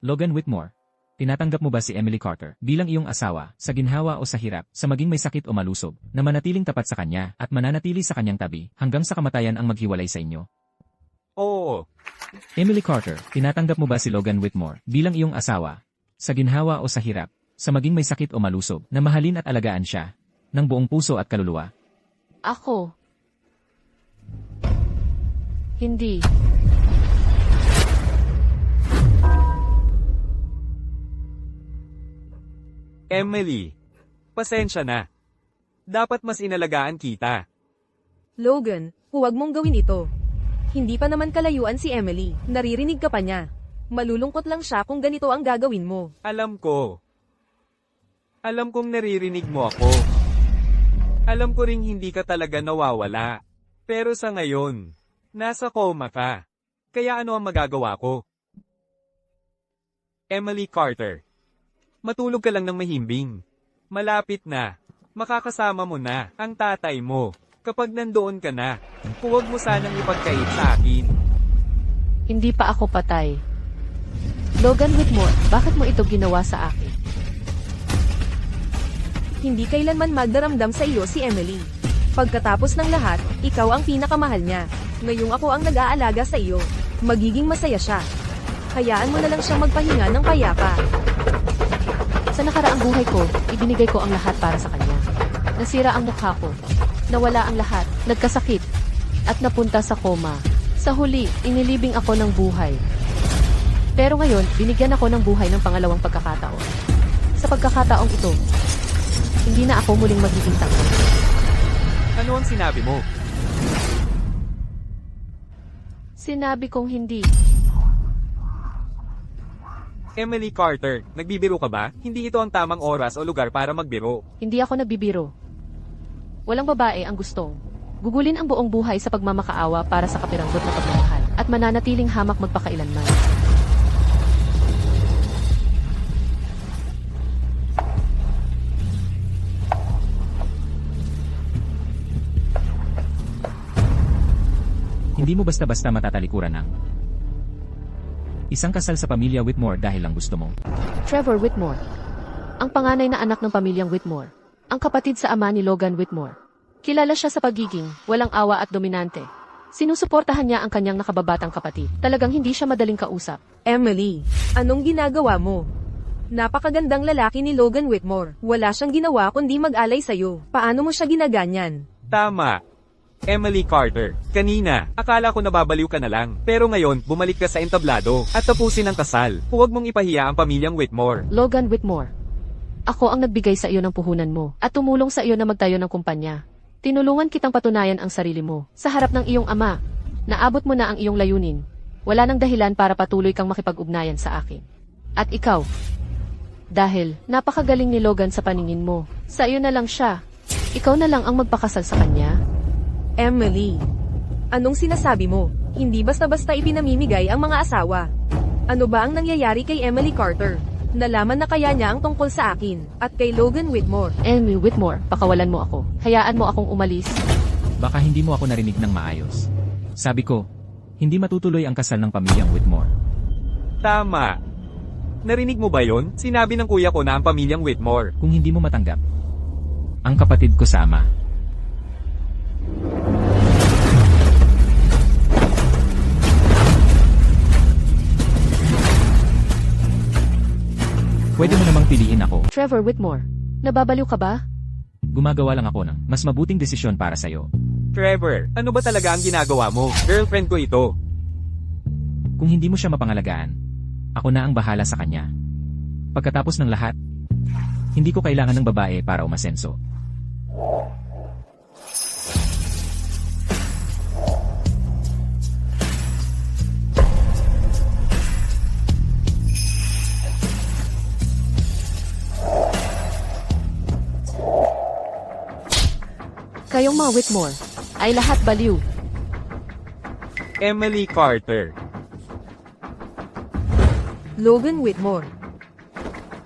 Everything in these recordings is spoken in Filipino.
Logan Whitmore, tinatanggap mo ba si Emily Carter bilang iyong asawa, sa ginhawa o sa hirap, sa maging may sakit o malusog, na manatiling tapat sa kanya at mananatili sa kanyang tabi hanggang sa kamatayan ang maghiwalay sa inyo? Oo. Emily Carter, tinatanggap mo ba si Logan Whitmore bilang iyong asawa, sa ginhawa o sa hirap, sa maging may sakit o malusog, na mahalin at alagaan siya ng buong puso at kaluluwa? Ako. Hindi. Emily, pasensya na. Dapat mas inalagaan kita. Logan, huwag mong gawin ito. Hindi pa naman kalayuan si Emily, naririnig ka pa niya. Malulungkot lang siya kung ganito ang gagawin mo. Alam ko. Alam kong naririnig mo ako. Alam ko ring hindi ka talaga nawawala. Pero sa ngayon, nasa coma ka. Kaya ano ang magagawa ko? Emily Carter, matulog ka lang ng mahimbing. Malapit na. Makakasama mo na ang tatay mo. Kapag nandoon ka na, huwag mo sanang ipagkait sa akin. Hindi pa ako patay. Logan Whitmore, bakit mo ito ginawa sa akin? Hindi kailanman magdaramdam sa iyo si Emily. Pagkatapos ng lahat, ikaw ang pinakamahal niya. Ngayong ako ang nag-aalaga sa iyo. Magiging masaya siya. Hayaan mo na lang siyang magpahinga ng payapa. Sa nakaraang buhay ko, ibinigay ko ang lahat para sa kanya. Nasira ang mukha ko. Nawala ang lahat, nagkasakit, at napunta sa koma. Sa huli, inilibing ako ng buhay. Pero ngayon, binigyan ako ng buhay ng pangalawang pagkakataon. Sa pagkakataong ito, hindi na ako muling magiging tanga. Ano ang sinabi mo? Sinabi kong hindi. Emily Carter, nagbibiro ka ba? Hindi ito ang tamang oras o lugar para magbiro. Hindi ako nagbibiro. Walang babae ang gustong gugulin ang buong buhay sa pagmamakaawa para sa kapiranggot na pagmamahal at mananatiling hamak magpakailanman. Hindi mo basta-basta matatalikuran ng isang kasal sa pamilya Whitmore dahil lang gusto mo. Trevor Whitmore, ang panganay na anak ng pamilyang Whitmore, ang kapatid sa ama ni Logan Whitmore. Kilala siya sa pagiging walang awa at dominante. Sinusuportahan niya ang kanyang nakababatang kapatid. Talagang hindi siya madaling kausap. Emily, anong ginagawa mo? Napakagandang lalaki ni Logan Whitmore. Wala siyang ginawa kundi mag-alay sa'yo. Paano mo siya ginaganyan? Tama. Emily Carter, kanina, akala ko nababaliw ka na lang. Pero ngayon, bumalik ka sa entablado at tapusin ang kasal. Huwag mong ipahiya ang pamilyang Whitmore. Logan Whitmore, ako ang nagbigay sa iyo ng puhunan mo at tumulong sa iyo na magtayo ng kumpanya. Tinulungan kitang patunayan ang sarili mo sa harap ng iyong ama. Naabot mo na ang iyong layunin. Wala nang dahilan para patuloy kang makipag-ugnayan sa akin. At ikaw, dahil napakagaling ni Logan sa paningin mo, sa iyo na lang siya. Ikaw na lang ang magpakasal sa kanya. Emily, anong sinasabi mo? Hindi basta-basta ipinamimigay ang mga asawa. Ano ba ang nangyayari kay Emily Carter? Nalaman na kaya niya ang tungkol sa akin, at kay Logan Whitmore. Emily Whitmore, pakawalan mo ako. Hayaan mo akong umalis. Baka hindi mo ako narinig ng maayos. Sabi ko, hindi matutuloy ang kasal ng pamilyang Whitmore. Tama. Narinig mo ba yon? Sinabi ng kuya ko na ang pamilyang Whitmore. Kung hindi mo matanggap, ang kapatid ko sa ama. Pwede mo namang piliin ako. Trevor Whitmore, nababaliw ka ba? Gumagawa lang ako ng mas mabuting desisyon para sa'yo. Trevor, ano ba talaga ang ginagawa mo? Girlfriend ko ito. Kung hindi mo siya mapangalagaan, ako na ang bahala sa kanya. Pagkatapos ng lahat, hindi ko kailangan ng babae para umasenso. Kayong mga Whitmore ay lahat baliw. Emily Carter. Logan Whitmore.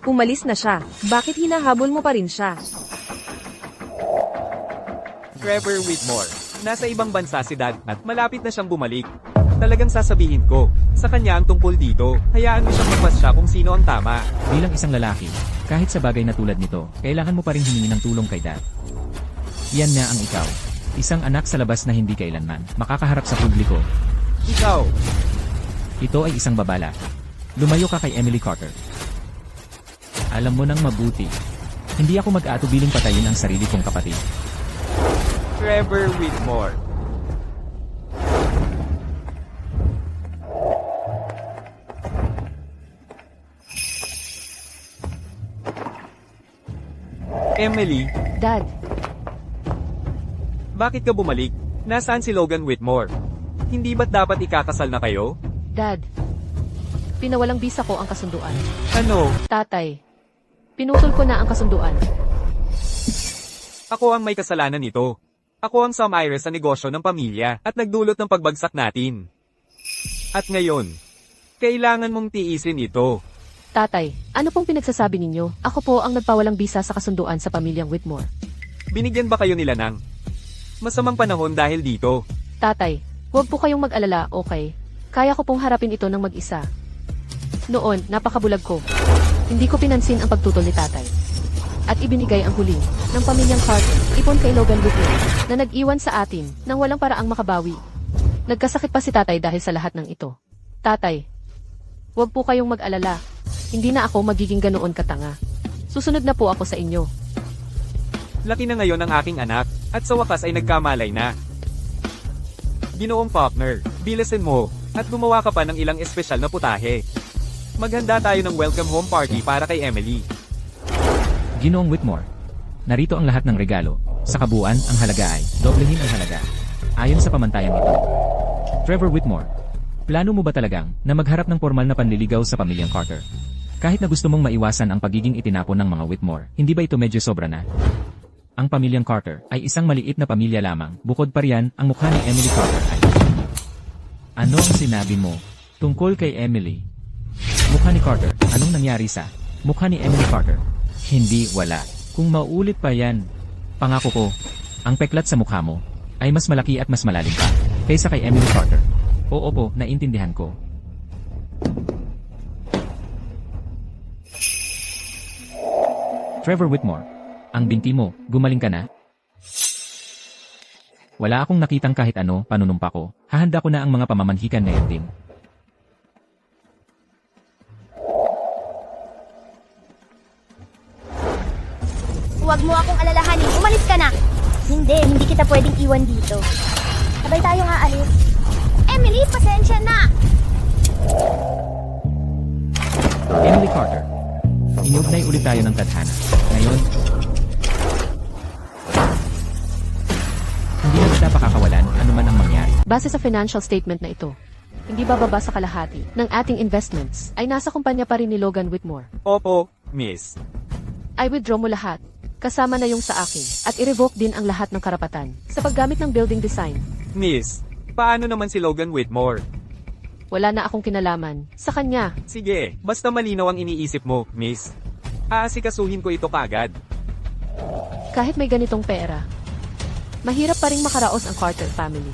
Umalis na siya. Bakit hinahabol mo pa rin siya? Trevor Whitmore. Nasa ibang bansa si Dad at malapit na siyang bumalik. Talagang sasabihin ko, Sa kanya ang tungkol dito. Hayaan mo siyang magpasya kung sino ang tama. Bilang isang lalaki, kahit sa bagay na tulad nito, kailangan mo pa rin humingi ng tulong kay dad. Yan na ang ikaw. Isang anak sa labas na hindi kailanman makakaharap sa publiko. Ikaw, Ito ay isang babala. Lumayo ka kay Emily Carter. Alam mo nang mabuti. Hindi ako mag-aatubiling patayin ang sarili kong kapatid. Trevor Whitmore. Emily, Dad, bakit ka bumalik? Nasaan si Logan Whitmore? Hindi ba't dapat ikakasal na kayo? Dad. Pinawalang bisa ko ang kasunduan. Ano? Tatay. Pinutol ko na ang kasunduan. Ako ang may kasalanan nito. Ako ang sumayre sa negosyo ng pamilya at nagdulot ng pagbagsak natin. At ngayon, kailangan mong tiisin ito. Tatay, ano pong pinagsasabi ninyo? Ako po ang nagpawalang bisa sa kasunduan sa pamilyang Whitmore. Binigyan ba kayo nila ng masamang panahon dahil dito? Tatay, huwag po kayong mag-alala, okay? Kaya ko pong harapin ito ng mag-isa. Noon, napakabulag ko. Hindi ko pinansin ang pagtutol ni tatay. At ibinigay ang huli ng pamilyang Carter, ipon kay Logan Whitmore, na nag-iwan sa atin nang walang paraang makabawi. Nagkasakit pa si tatay dahil sa lahat ng ito. Tatay, huwag po kayong mag-alala. Hindi na ako magiging ganoon katanga. Susunod na po ako sa inyo. Laki na ngayon ang aking anak, at sa wakas ay nagkamalay na. Ginoong Faulkner, bilasin mo, at gumawa ka pa ng ilang espesyal na putahe. Maghanda tayo ng welcome home party para kay Emily. Ginoong Whitmore. Narito ang lahat ng regalo. Sa kabuuan, ang halaga ay doblehin ang halaga. Ayon sa pamantayan nito. Trevor Whitmore. Plano mo ba talagang na magharap ng formal na panliligaw sa pamilyang Carter? Kahit na gusto mong maiwasan ang pagiging itinapon ng mga Whitmore, hindi ba ito medyo sobra na? Ang pamilyang Carter ay isang maliit na pamilya lamang. Bukod pa riyan, ang mukha ni Emily Carter ay... Ano ang sinabi mo tungkol kay Emily? Mukha ni Carter, anong nangyari sa mukha ni Emily Carter? Hindi, wala. Kung maulit pa yan, pangako ko, ang peklat sa mukha mo ay mas malaki at mas malalim pa kaysa kay Emily Carter. Oo po, naintindihan ko. Trevor Whitmore, ang binti mo, gumaling ka na? Wala akong nakitang kahit ano, panunumpa ko. Hahanda ko na ang mga pamamanhikan ngayon din. Huwag mo akong alalahanin. Umalis ka na! Hindi kita pwedeng iwan dito. Sabay tayong aalis. Emily, pasensya na! Emily Carter, inugnay ulit tayo ng tadhana. Ngayon, hindi na kita pakakawalan anuman ang mangyari. Base sa financial statement na ito, hindi bababa sa kalahati ng ating investments ay nasa kumpanya pa rin ni Logan Whitmore. Opo, miss. I withdraw mo lahat, kasama na yung sa akin, at i-revoke din ang lahat ng karapatan sa paggamit ng building design. Miss, paano naman si Logan Whitmore? Wala na akong kinalaman sa kanya. Sige, basta malinaw ang iniisip mo, miss. Aasikasuhin ko ito kagad. Kahit may ganitong pera, mahirap pa ring makaraos ang Carter family.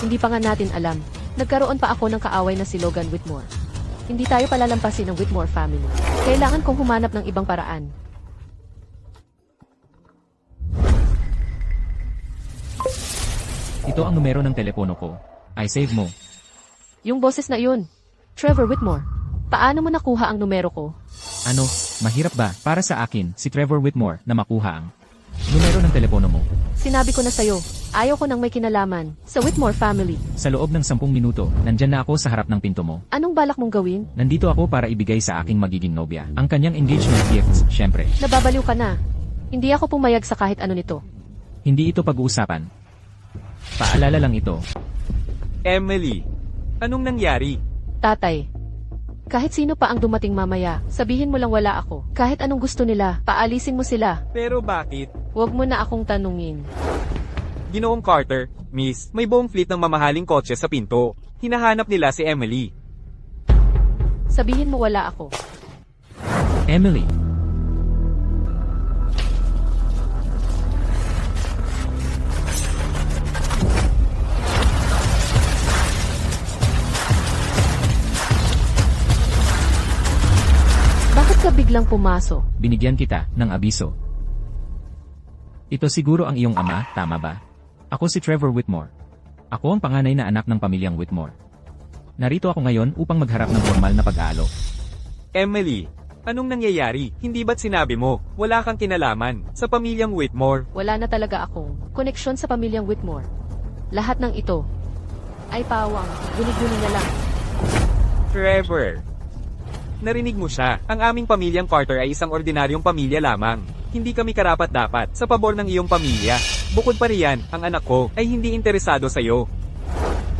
Hindi pa nga natin alam, nagkaroon pa ako ng kaaway na si Logan Whitmore. Hindi tayo palalampasin ng Whitmore family. Kailangan kong humanap ng ibang paraan. Ito ang numero ng telepono ko. I save mo. Yung boses na yun, Trevor Whitmore. Paano mo nakuha ang numero ko? Ano, mahirap ba para sa akin si Trevor Whitmore na makuha ang numero ng telepono mo? Sinabi ko na sa'yo, ayaw ko nang may kinalaman sa Whitmore family. Sa loob ng 10 minuto, nandyan na ako sa harap ng pinto mo. Anong balak mong gawin? Nandito ako para ibigay sa aking magiging nobya ang kanyang engagement gifts, syempre. Nababaliw ka na. Hindi ako pumayag sa kahit ano nito. Hindi ito pag-uusapan. Paalala lang ito. Emily, anong nangyari? Tatay, kahit sino pa ang dumating mamaya, sabihin mo lang wala ako. Kahit anong gusto nila, paalisin mo sila. Pero bakit? Huwag mo na akong tanungin. Ginoong Carter, miss, may buong fleet ng mamahaling kotse sa pinto. Hinahanap nila si Emily. Sabihin mo wala ako. Emily. Bakit ka biglang pumasok? Binigyan kita ng abiso. Ito siguro ang iyong ama, tama ba? Ako si Trevor Whitmore. Ako ang panganay na anak ng pamilyang Whitmore. Narito ako ngayon upang magharap ng formal na pag-aalok. Emily, anong nangyayari? Hindi ba't sinabi mo, wala kang kinalaman sa pamilyang Whitmore? Wala na talaga akong koneksyon sa pamilyang Whitmore. Lahat ng ito ay pawang, guni-guni na lang. Trevor, narinig mo siya. Ang aming pamilyang Carter ay isang ordinaryong pamilya lamang. Hindi kami karapat-dapat sa pabor ng iyong pamilya. Bukod pa riyan, ang anak ko ay hindi interesado sa iyo.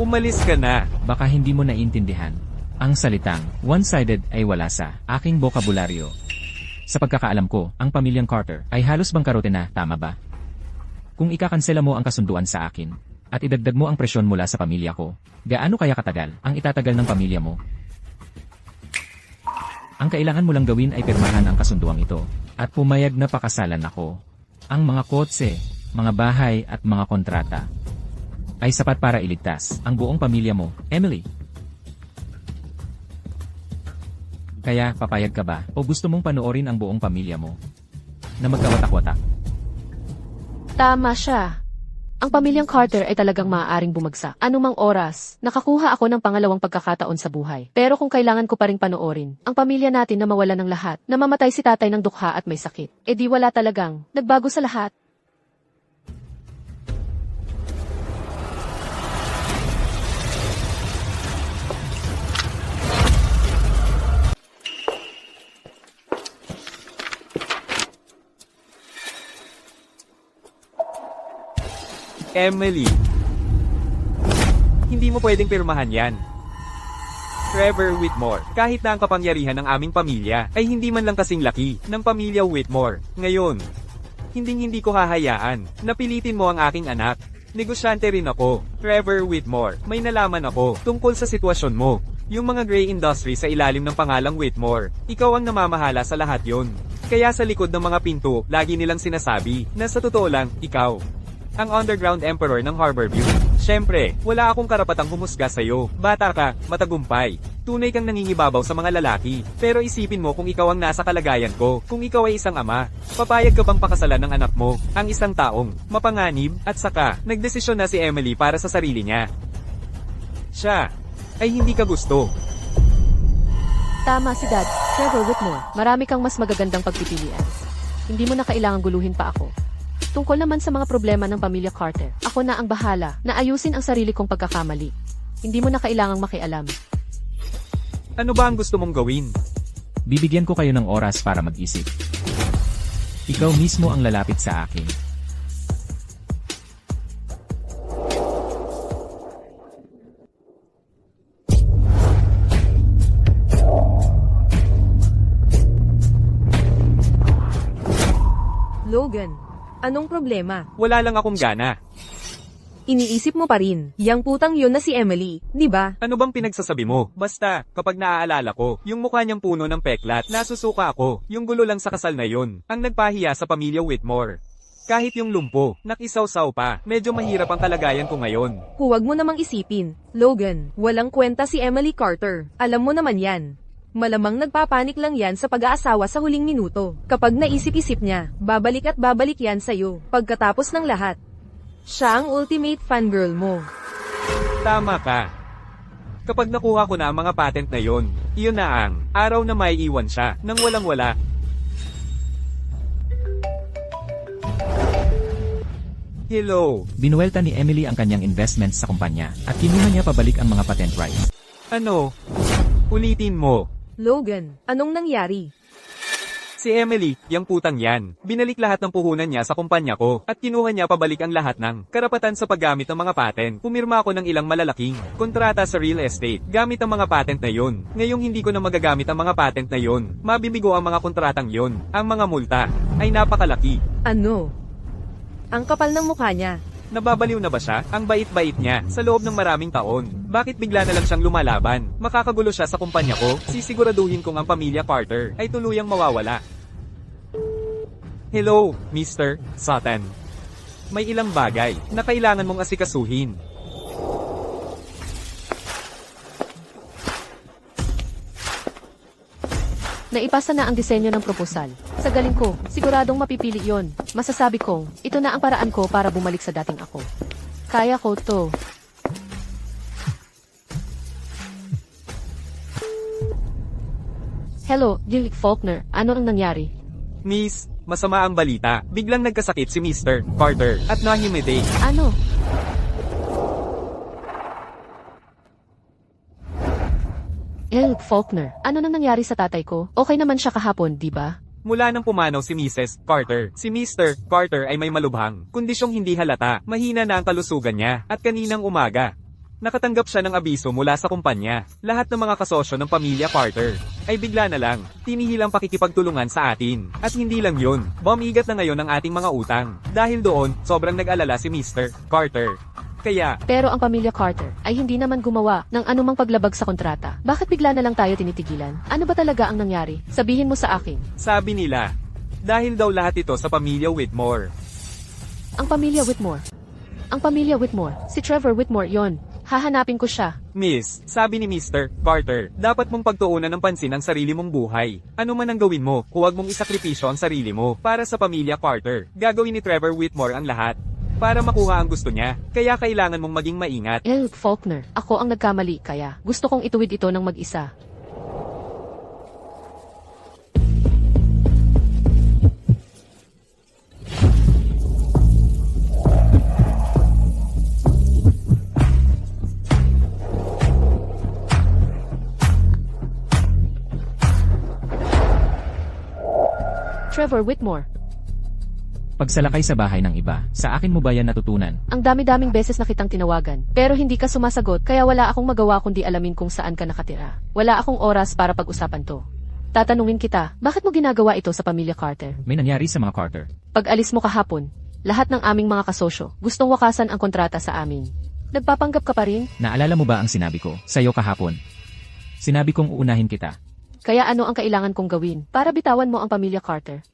Umalis ka na. Baka hindi mo naiintindihan. Ang salitang one-sided ay wala sa aking bokabularyo. Sa pagkakaalam ko, ang pamilyang Carter ay halos bangkarote na, tama ba? Kung ikakansela mo ang kasunduan sa akin, at idagdag mo ang presyon mula sa pamilya ko, gaano kaya katagal ang itatagal ng pamilya mo? Ang kailangan mo lang gawin ay pirmahan ang kasunduang ito, at pumayag na pakasalan ako. Ang mga kotse, mga bahay at mga kontrata ay sapat para iligtas ang buong pamilya mo, Emily. Kaya, papayag ka ba o gusto mong panoorin ang buong pamilya mo na magkawatak-watak? Tama siya. Ang pamilyang Carter ay talagang maaaring bumagsak. Anumang oras, nakakuha ako ng pangalawang pagkakataon sa buhay. Pero kung kailangan ko pa ring panoorin, ang pamilya natin na mawala ng lahat, na mamatay si tatay ng dukha at may sakit, di wala talagang nagbago sa lahat. Emily, hindi mo pwedeng pirmahan yan. Trevor Whitmore, kahit na ang kapangyarihan ng aming pamilya ay hindi man lang kasing laki ng pamilya Whitmore. Ngayon, hindi ko hahayaan na pilitin mo ang aking anak. Negosyante rin ako, Trevor Whitmore. May nalaman ako tungkol sa sitwasyon mo. Yung mga gray industry sa ilalim ng pangalang Whitmore, ikaw ang namamahala sa lahat yon. Kaya sa likod ng mga pinto, lagi nilang sinasabi na sa totoo lang, ikaw ang underground emperor ng Harborview. Siyempre, wala akong karapatang humusga sa'yo. Bata ka, matagumpay. Tunay kang nangingibabaw sa mga lalaki. Pero isipin mo kung ikaw ang nasa kalagayan ko. Kung ikaw ay isang ama, papayag ka bang pakasalan ng anak mo, ang isang taong mapanganib, at saka, nagdesisyon na si Emily para sa sarili niya. Siya ay hindi ka gusto. Tama si Dad, Trevor Whitmore. Marami kang mas magagandang pagpipilian. Hindi mo na kailangang guluhin pa ako. Tungkol naman sa mga problema ng pamilya Carter, ako na ang bahala na ayusin ang sarili kong pagkakamali. Hindi mo na kailangang makialam. Ano ba ang gusto mong gawin? Bibigyan ko kayo ng oras para mag-isip. Ikaw mismo ang lalapit sa akin. Logan, anong problema? Wala lang akong gana. Iniisip mo pa rin, yang putang yun na si Emily, di ba? Ano bang pinagsasabi mo? Basta, kapag naaalala ko, yung mukha niyang puno ng peklat, nasusuka ako. Yung gulo lang sa kasal na yun, ang nagpahiya sa pamilya Whitmore. Kahit yung lumpo, nakisaw-saw pa, medyo mahirap ang kalagayan ko ngayon. Huwag mo namang isipin. Logan, walang kwenta si Emily Carter. Alam mo naman yan. Malamang nagpapanik lang yan sa pag-aasawa sa huling minuto. Kapag naisip-isip niya, babalik at babalik yan sa'yo. Pagkatapos ng lahat, siya ang ultimate fangirl mo. Tama ka. Kapag nakuha ko na ang mga patent na yon, iyon na ang araw na may iwan siya nang walang-wala. Hello. Binuwelta ni Emily ang kanyang investments sa kumpanya at kinuha niya pabalik ang mga patent rights. Ano? Ulitin mo. Logan, anong nangyari? Si Emily, yang putang yan, binalik lahat ng puhunan niya sa kumpanya ko, at kinuha niya pabalik ang lahat ng karapatan sa paggamit ng mga patent. Pumirma ako ng ilang malalaking kontrata sa real estate, gamit ang mga patent na yon. Ngayong hindi ko na magagamit ang mga patent na yon, mabibigo ang mga kontratang yon. Ang mga multa ay napakalaki. Ano? Ang kapal ng mukha niya. Nababaliw na ba siya? Ang bait-bait niya sa loob ng maraming taon. Bakit bigla na lang siyang lumalaban? Makakagulo siya sa kumpanya ko? Sisiguraduhin kong ang pamilya Carter ay tuluyang mawawala. Hello, Mr. Sutton. May ilang bagay na kailangan mong asikasuhin. Naipasa na ang disenyo ng proposal. Sa galing ko, siguradong mapipili yon. Masasabi kong, ito na ang paraan ko para bumalik sa dating ako. Kaya ko to. Hello, Gillick Faulkner. Ano ang nangyari? Miss, masama ang balita. Biglang nagkasakit si Mr. Carter at nahimede. Ano? Gillick Faulkner. Ano nang nangyari sa tatay ko? Okay naman siya kahapon, di ba? Mula nang pumanaw si Mrs. Carter, si Mr. Carter ay may malubhang, kondisyong hindi halata, mahina na ang kalusugan niya, at kaninang umaga, nakatanggap siya ng abiso mula sa kumpanya. Lahat ng mga kasosyo ng pamilya Carter ay bigla na lang tinihilang pakikipagtulungan sa atin. At hindi lang yun, bumigat na ngayon ang ating mga utang. Dahil doon, sobrang nag-alala si Mr. Carter. Kaya, Pero ang pamilya Carter ay hindi naman gumawa ng anumang paglabag sa kontrata. Bakit bigla na lang tayo tinitigilan? Ano ba talaga ang nangyari? Sabihin mo sa akin. sabi nila, dahil daw lahat ito sa pamilya Whitmore. Ang pamilya Whitmore. Ang pamilya Whitmore. Si Trevor Whitmore yon. Hahanapin ko siya. Miss, sabi ni Mr. Carter, dapat mong pagtuunan ng pansin ang sarili mong buhay. Ano man ang gawin mo, huwag mong isakripisyo ang sarili mo para sa pamilya Carter. Gagawin ni Trevor Whitmore ang lahat para makuha ang gusto niya. Kaya kailangan mong maging maingat. Gillick Faulkner. Ako ang nagkamali kaya gusto kong ituwid ito ng mag-isa. Trevor Whitmore. Pagsalakay sa bahay ng iba, sa akin mo ba yan natutunan? Ang dami-daming beses na kitang tinawagan, pero hindi ka sumasagot kaya wala akong magawa kundi alamin kung saan ka nakatira. Wala akong oras para pag-usapan to. Tatanungin kita, bakit mo ginagawa ito sa pamilya Carter? May nangyari sa mga Carter. Pag alis mo kahapon, lahat ng aming mga kasosyo gustong wakasan ang kontrata sa amin. Nagpapanggap ka pa rin? Naalala mo ba ang sinabi ko sa'yo kahapon? Sinabi kong uunahin kita. Kaya ano ang kailangan kong gawin para bitawan mo ang pamilya Carter?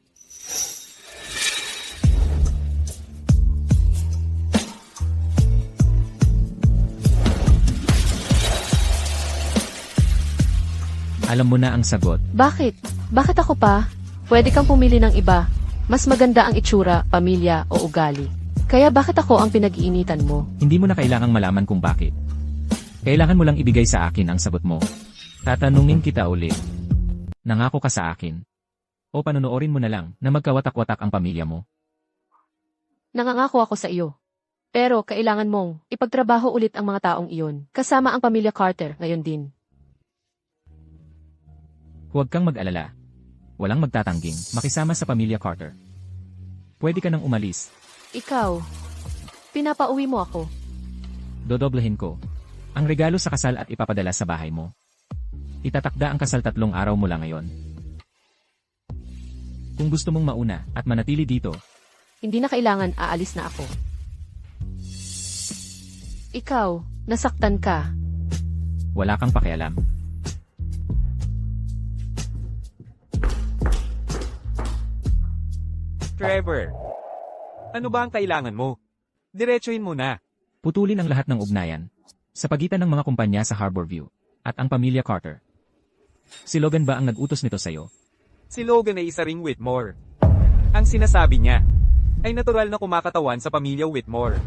Alam mo na ang sagot. Bakit? Bakit ako pa? Pwede kang pumili ng iba. Mas maganda ang itsura, pamilya o ugali. Kaya bakit ako ang pinag-iinitan mo? Hindi mo na kailangang malaman kung bakit. Kailangan mo lang ibigay sa akin ang sagot mo. Tatanungin kita ulit. Nangako ka sa akin. O panonoorin mo na lang na magkawatak-watak ang pamilya mo. Nangangako ako sa iyo. Pero kailangan mong ipagtrabaho ulit ang mga taong iyon, kasama ang pamilya Carter ngayon din. Huwag kang mag-alala. Walang magtatangging makisama sa pamilya Carter. Pwede ka nang umalis. Ikaw, pinapauwi mo ako. Dodoblehin ko ang regalo sa kasal at ipapadala sa bahay mo. Itatakda ang kasal 3 araw mula ngayon. Kung gusto mong mauna at manatili dito, Hindi na kailangan aalis na ako. Ikaw, nasaktan ka. wala kang pakialam. Trevor, ano ba ang kailangan mo? Diretsuhin mo na. Putulin ang lahat ng ugnayan sa pagitan ng mga kumpanya sa Harborview at ang pamilya Carter. Si Logan ba ang nag-utos nito sa'yo? Si Logan ay isa ring Whitmore. Ang sinasabi niya ay natural na kumakatawan sa pamilya Whitmore.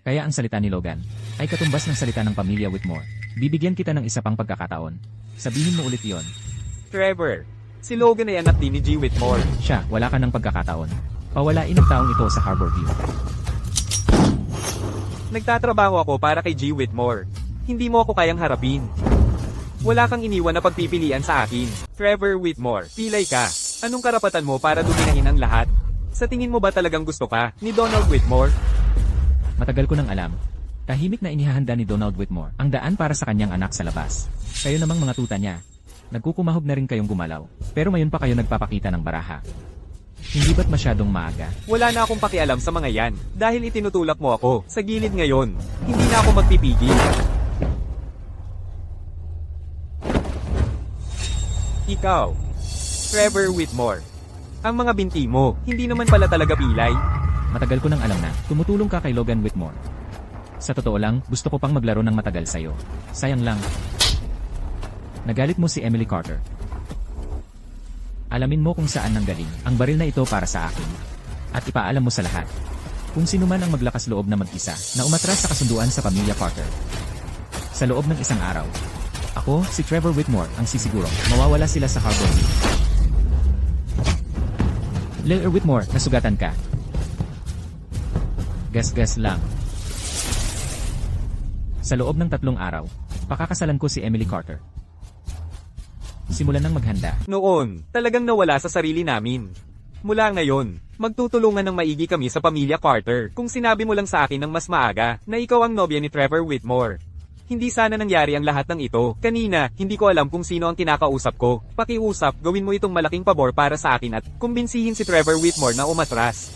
Kaya ang salita ni Logan ay katumbas ng salita ng pamilya Whitmore. Bibigyan kita ng isa pang pagkakataon. Sabihin mo ulit yon. Trevor, si Logan ay anak din ni G. Whitmore. Siya, wala ka ng pagkakataon. Pawalain ang taong ito sa Harborview. Nagtatrabaho ako para kay G. Whitmore. Hindi mo ako kayang harapin. Wala kang iniwan na pagpipilian sa akin. Trevor Whitmore, pilay ka. Anong karapatan mo para dominahin ang lahat? Sa tingin mo ba talagang gusto ka ni Donald Whitmore? Matagal ko nang alam. Tahimik na inihahanda ni Donald Whitmore ang daan para sa kanyang anak sa labas. Kayo namang mga tuta niya. Nagkukumahog na rin kayong gumalaw. Pero ngayon pa kayo nagpapakita ng baraha. Hindi ba't masyadong maaga? Wala na akong pakialam sa mga yan. Dahil itinutulak mo ako sa gilid ngayon. Hindi na ako magpipigil. Ikaw, Trevor Whitmore. Ang mga binti mo, hindi naman pala talaga pilay. Matagal ko nang alam na tumutulong ka kay Logan Whitmore. Sa totoo lang, gusto ko pang maglaro ng matagal sa'yo. Sayang lang. Nagalit mo si Emily Carter. Alamin mo kung saan nanggaling ang baril na ito para sa akin. At ipaalam mo sa lahat. Kung sino man ang maglakas loob na mag-isa na umatras sa kasunduan sa pamilya Carter. Sa loob ng isang araw, ako, si Trevor Whitmore, ang sisigurong mawawala sila sa Harbor View. Lair Whitmore, nasugatan ka. Gas-gas lang. Sa loob ng 3 araw, pakakasalan ko si Emily Carter. Simulan ng maghanda. Noon, talagang nawala sa sarili namin. Mula ngayon, magtutulungan ng maigi kami sa pamilya Carter. Kung sinabi mo lang sa akin ng mas maaga na ikaw ang nobya ni Trevor Whitmore. Hindi sana nangyari ang lahat ng ito. Kanina, hindi ko alam kung sino ang kinakausap ko. Pakiusap, gawin mo itong malaking pabor para sa akin at kumbinsihin si Trevor Whitmore na umatras.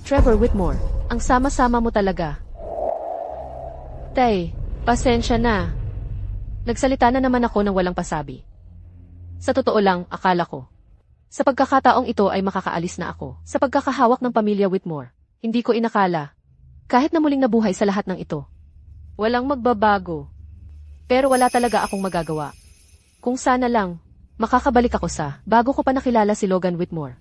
Trevor Whitmore, ang sama-sama mo talaga. Tay, pasensya na. Nagsalita na naman ako ng walang pasabi. Sa totoo lang, akala ko. Sa pagkakataong ito ay makakaalis na ako. Sa pagkakahawak ng pamilya Whitmore, hindi ko inakala. Kahit na muling nabuhay sa lahat ng ito. Walang magbabago. Pero wala talaga akong magagawa. Kung sana lang, makakabalik ako sa bago ko pa nakilala si Logan Whitmore.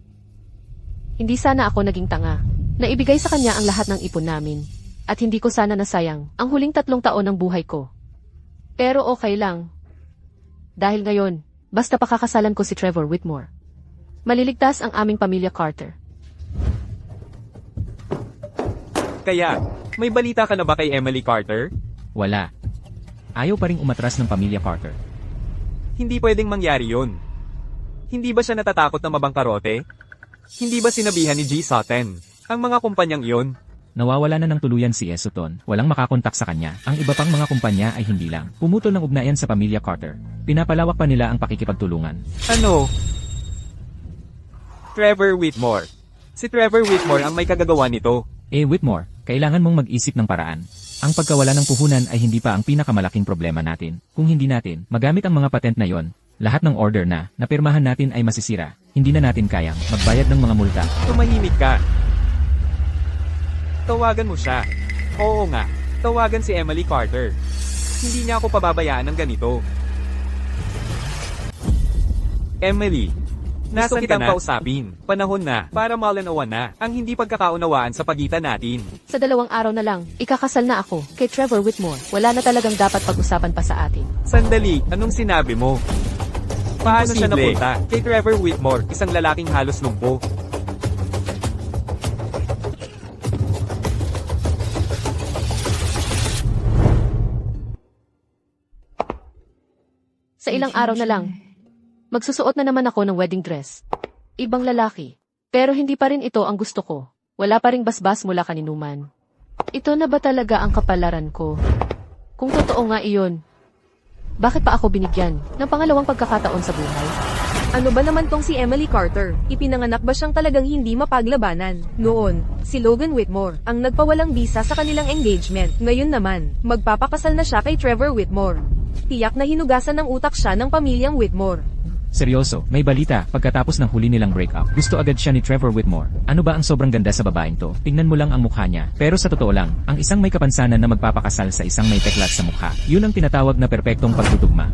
Hindi sana ako naging tanga. Naibigay sa kanya ang lahat ng ipon namin. At hindi ko sana nasayang ang huling 3 taon ng buhay ko. Pero okay lang. Dahil ngayon, basta pakakasalan ko si Trevor Whitmore. Maliligtas ang aming pamilya Carter. Kaya, may balita ka na ba kay Emily Carter? Wala. Ayaw pa ring umatras ng pamilya Carter. Hindi pwedeng mangyari yun. Hindi ba siya natatakot na mabangkarote? Hindi ba sinabihan ni G. Sutton ang mga kumpanyang iyon? Nawawala na ng tuluyan si Esoton, walang makakontak sa kanya. Ang iba pang mga kumpanya ay hindi lang pumutol ng ugnayan sa pamilya Carter. Pinapalawak pa nila ang pakikipagtulungan. Ano? Trevor Whitmore. Si Trevor Whitmore ang may kagagawa nito. Whitmore, kailangan mong mag-isip ng paraan. Ang pagkawala ng puhunan ay hindi pa ang pinakamalaking problema natin. Kung hindi natin magamit ang mga patent na yon, lahat ng order na napirmahan natin ay masisira. Hindi na natin kayang magbayad ng mga multa. Tumahimik ka. Tawagan mo siya. Oo nga, tawagan si Emily Carter. Hindi niya ako pababayaan ng ganito. Emily, nasa kitang kausapin. Panahon na para malinawan na ang hindi pagkakaunawaan sa pagitan natin. Sa 2 araw na lang, ikakasal na ako kay Trevor Whitmore. Wala na talagang dapat pag-usapan pa sa atin. Sandali, anong sinabi mo? Paano siya Imposible. napunta kay Trevor Whitmore, isang lalaking halos lumpo? Sa ilang araw na lang, magsusuot na naman ako ng wedding dress. Ibang lalaki. Pero hindi pa rin ito ang gusto ko. Wala pa ring basbas mula kaninuman. Ito na ba talaga ang kapalaran ko? Kung totoo nga iyon, bakit pa ako binigyan ng pangalawang pagkakataon sa buhay? Ano ba naman tong si Emily Carter? Ipinanganak ba siyang talagang hindi mapaglabanan? Noon, si Logan Whitmore ang nagpawalang bisa sa kanilang engagement. Ngayon naman, magpapakasal na siya kay Trevor Whitmore. Tiyak na hinugasan ng utak siya ng pamilyang Whitmore. Seryoso, may balita, pagkatapos ng huli nilang breakup, gusto agad siya ni Trevor Whitmore. Ano ba ang sobrang ganda sa babaeng to? Tingnan mo lang ang mukha niya. Pero sa totoo lang, ang isang may kapansanan na magpapakasal sa isang may teklat sa mukha, yun ang tinatawag na perpektong pagtutugma.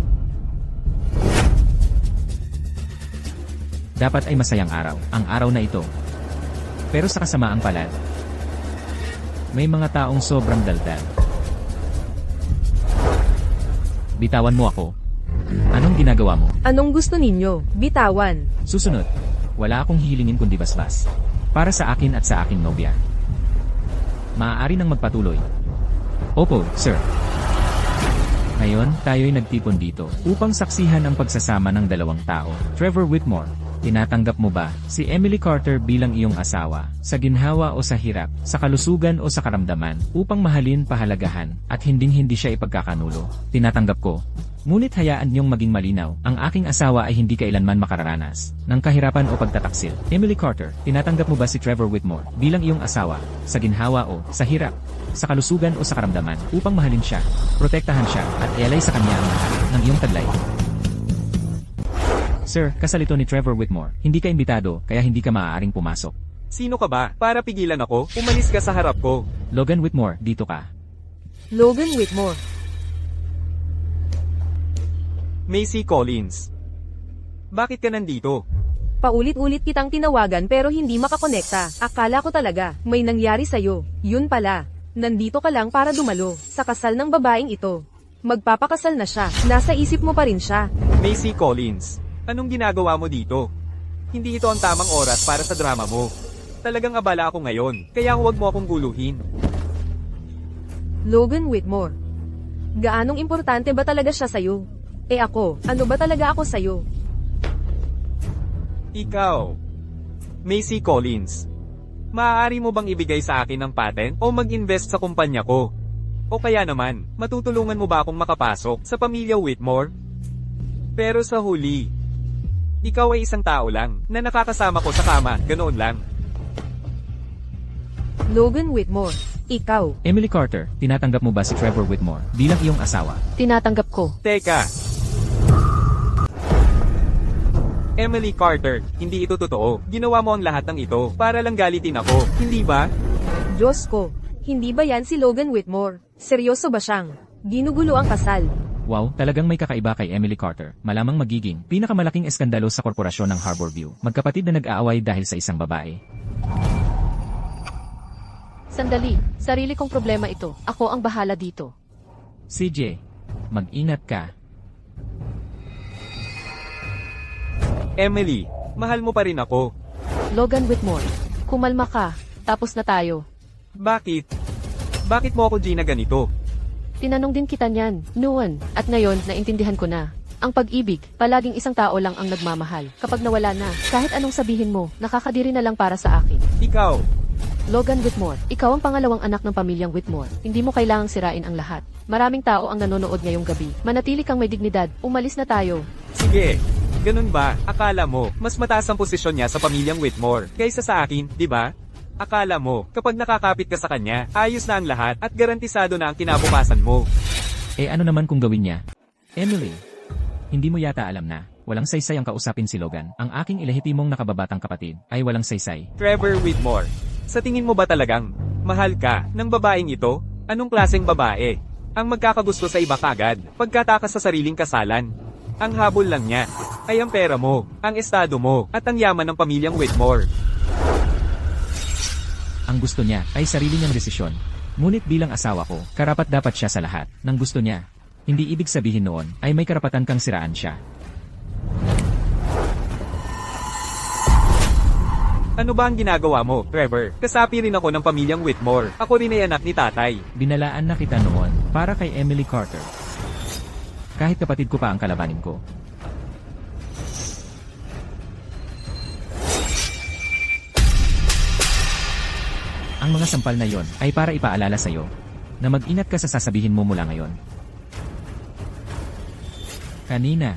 Dapat ay masayang araw, ang araw na ito. Pero sa kasamaang palad, may mga taong sobrang daldal. Bitawan mo ako. Anong ginagawa mo? Anong gusto ninyo? Bitawan. Susunod, wala akong hihilingin kundi basbas. Para sa akin at sa aking nobya. Maaari nang magpatuloy. Opo, sir. Ngayon, tayo'y nagtipon dito upang saksihan ang pagsasama ng 2 tao. Trevor Whitmore, tinatanggap mo ba si Emily Carter bilang iyong asawa, sa ginhawa o sa hirap, sa kalusugan o sa karamdaman, upang mahalin, pahalagahan, at hinding-hindi siya ipagkakanulo? Tinatanggap ko. Ngunit hayaan niyong maging malinaw, ang aking asawa ay hindi kailanman makararanas ng kahirapan o pagtataksil. Emily Carter, tinatanggap mo ba si Trevor Whitmore bilang iyong asawa, sa ginhawa o sa hirap, sa kalusugan o sa karamdaman, upang mahalin siya, protektahan siya, at ialay sa kanya ang lahat ng iyong taglay? Sir, kasal ito ni Trevor Whitmore. Hindi ka imbitado, kaya hindi ka maaaring pumasok. Sino ka ba? Para pigilan ako, umalis ka sa harap ko. Logan Whitmore, dito ka. Logan Whitmore. Macy Collins. Bakit ka nandito? Paulit-ulit kitang tinawagan pero hindi makakonekta. Akala ko talaga, may nangyari sa'yo. Yun pala. Nandito ka lang para dumalo, sa kasal ng babaeng ito. Magpapakasal na siya. Nasa isip mo pa rin siya. Macy Collins, anong ginagawa mo dito? Hindi ito ang tamang oras para sa drama mo. Talagang abala ako ngayon, kaya huwag mo akong guluhin. Logan Whitmore. Gaanong importante ba talaga siya sa'yo? Eh ako, ano ba talaga ako sa'yo? Ikaw, Macy Collins, maaari mo bang ibigay sa akin ng patent o mag-invest sa kumpanya ko? O kaya naman, matutulungan mo ba akong makapasok sa pamilya Whitmore? Pero sa huli, ikaw ay isang tao lang na nakakasama ko sa kama, ganoon lang. Logan Whitmore. Ikaw. Emily Carter, tinatanggap mo ba si Trevor Whitmore bilang iyong asawa? Tinatanggap ko. Teka. Emily Carter, hindi ito totoo. Ginawa mo ang lahat ng ito para lang galitin ako, hindi ba? Diyos ko. Hindi ba yan si Logan Whitmore? Seryoso ba siyang? Ginugulo ang kasal. Wow, talagang may kakaiba kay Emily Carter. Malamang magiging pinakamalaking eskandalo sa korporasyon ng Harborview. Magkapatid na nag-aaway dahil sa isang babae. Sandali, sarili kong problema ito. Ako ang bahala dito. CJ, mag-ingat ka. Emily, mahal mo pa rin ako. Logan Whitmore, kumalma ka. Tapos na tayo. Bakit? Bakit mo ako ginaganito? Tinanong din kita niyan, noon, at ngayon, naintindihan ko na. Ang pag-ibig, palaging isang tao lang ang nagmamahal. Kapag nawala na, kahit anong sabihin mo, nakakadiri na lang para sa akin. Ikaw, Logan Whitmore, ikaw ang pangalawang anak ng pamilyang Whitmore. Hindi mo kailangang sirain ang lahat. Maraming tao ang nanonood ngayong gabi. Manatili kang may dignidad. Umalis na tayo. sige. Ganun ba? Akala mo, mas mataas ang posisyon niya sa pamilyang Whitmore kaysa sa akin, di ba? Akala mo, kapag nakakapit ka sa kanya, ayos na ang lahat at garantisado na ang kinabukasan mo. Eh ano naman kung gawin niya? Emily, hindi mo yata alam na, walang saysay ang kausapin si Logan. Ang aking ilehitimong nakababatang kapatid ay walang saysay. Trevor Whitmore, sa tingin mo ba talagang mahal ka ng babaeng ito? Anong klaseng babae? Ang magkakagusto sa iba kagad, pagkatakas sa sariling kasalan. Ang habol lang niya ay ang pera mo, ang estado mo, at ang yaman ng pamilyang Whitmore. Ang gusto niya ay sarili niyang desisyon. Ngunit bilang asawa ko, karapat-dapat siya sa lahat ng gusto niya. Hindi ibig sabihin noon ay may karapatan kang siraan siya. Ano ba ang ginagawa mo, Trevor? Kasapi rin ako ng pamilyang Whitmore. Ako rin ay anak ni tatay. Binalaan na kita noon para kay Emily Carter. Kahit kapatid ko pa ang kalabanin ko. Ang mga sampal na yon ay para ipaalala sa iyo na mag-ingat ka sa sasabihin mo mula ngayon. Kanina,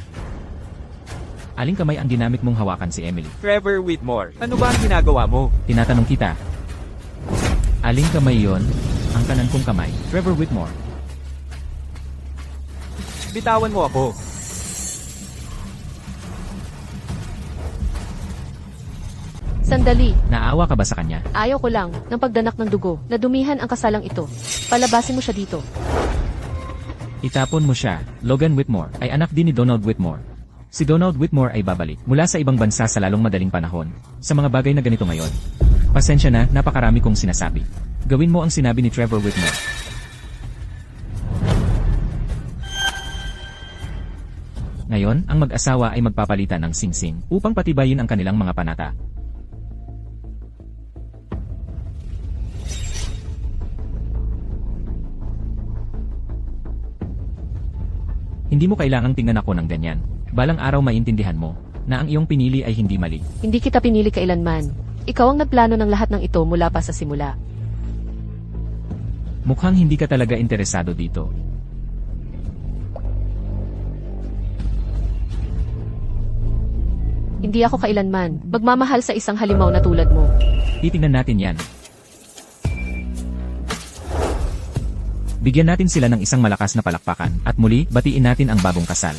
aling kamay ang ginamit mong hawakan si Emily? Trevor Whitmore, ano ba ang ginagawa mo? Tinatanong kita. Aling kamay yon? Ang kanan kong kamay, Trevor Whitmore. Bitawan mo ako. Sandali, Naawa ka ba sa kanya? ayaw ko lang ng pagdanak ng dugo na dumihan ang kasalang ito. Palabasin mo siya dito. Itapon mo siya. Logan Whitmore ay anak din ni Donald Whitmore. Si Donald Whitmore ay babalik mula sa ibang bansa sa lalong madaling panahon. Sa mga bagay na ganito ngayon. Pasensya na, napakarami kong sinasabi. Gawin mo ang sinabi ni Trevor Whitmore. Ngayon, ang mag-asawa ay magpapalitan ng singsing upang patibayin ang kanilang mga panata. Hindi mo kailangang tingnan ako ng ganyan. Balang araw maintindihan mo na ang iyong pinili ay hindi mali. Hindi kita pinili kailanman. Ikaw ang nagplano ng lahat ng ito mula pa sa simula. Mukhang hindi ka talaga interesado dito. Hindi ako kailanman magmamahal sa isang halimaw na tulad mo. Titingnan natin yan. Bigyan natin sila ng isang malakas na palakpakan at muli, batiin natin ang bagong kasal.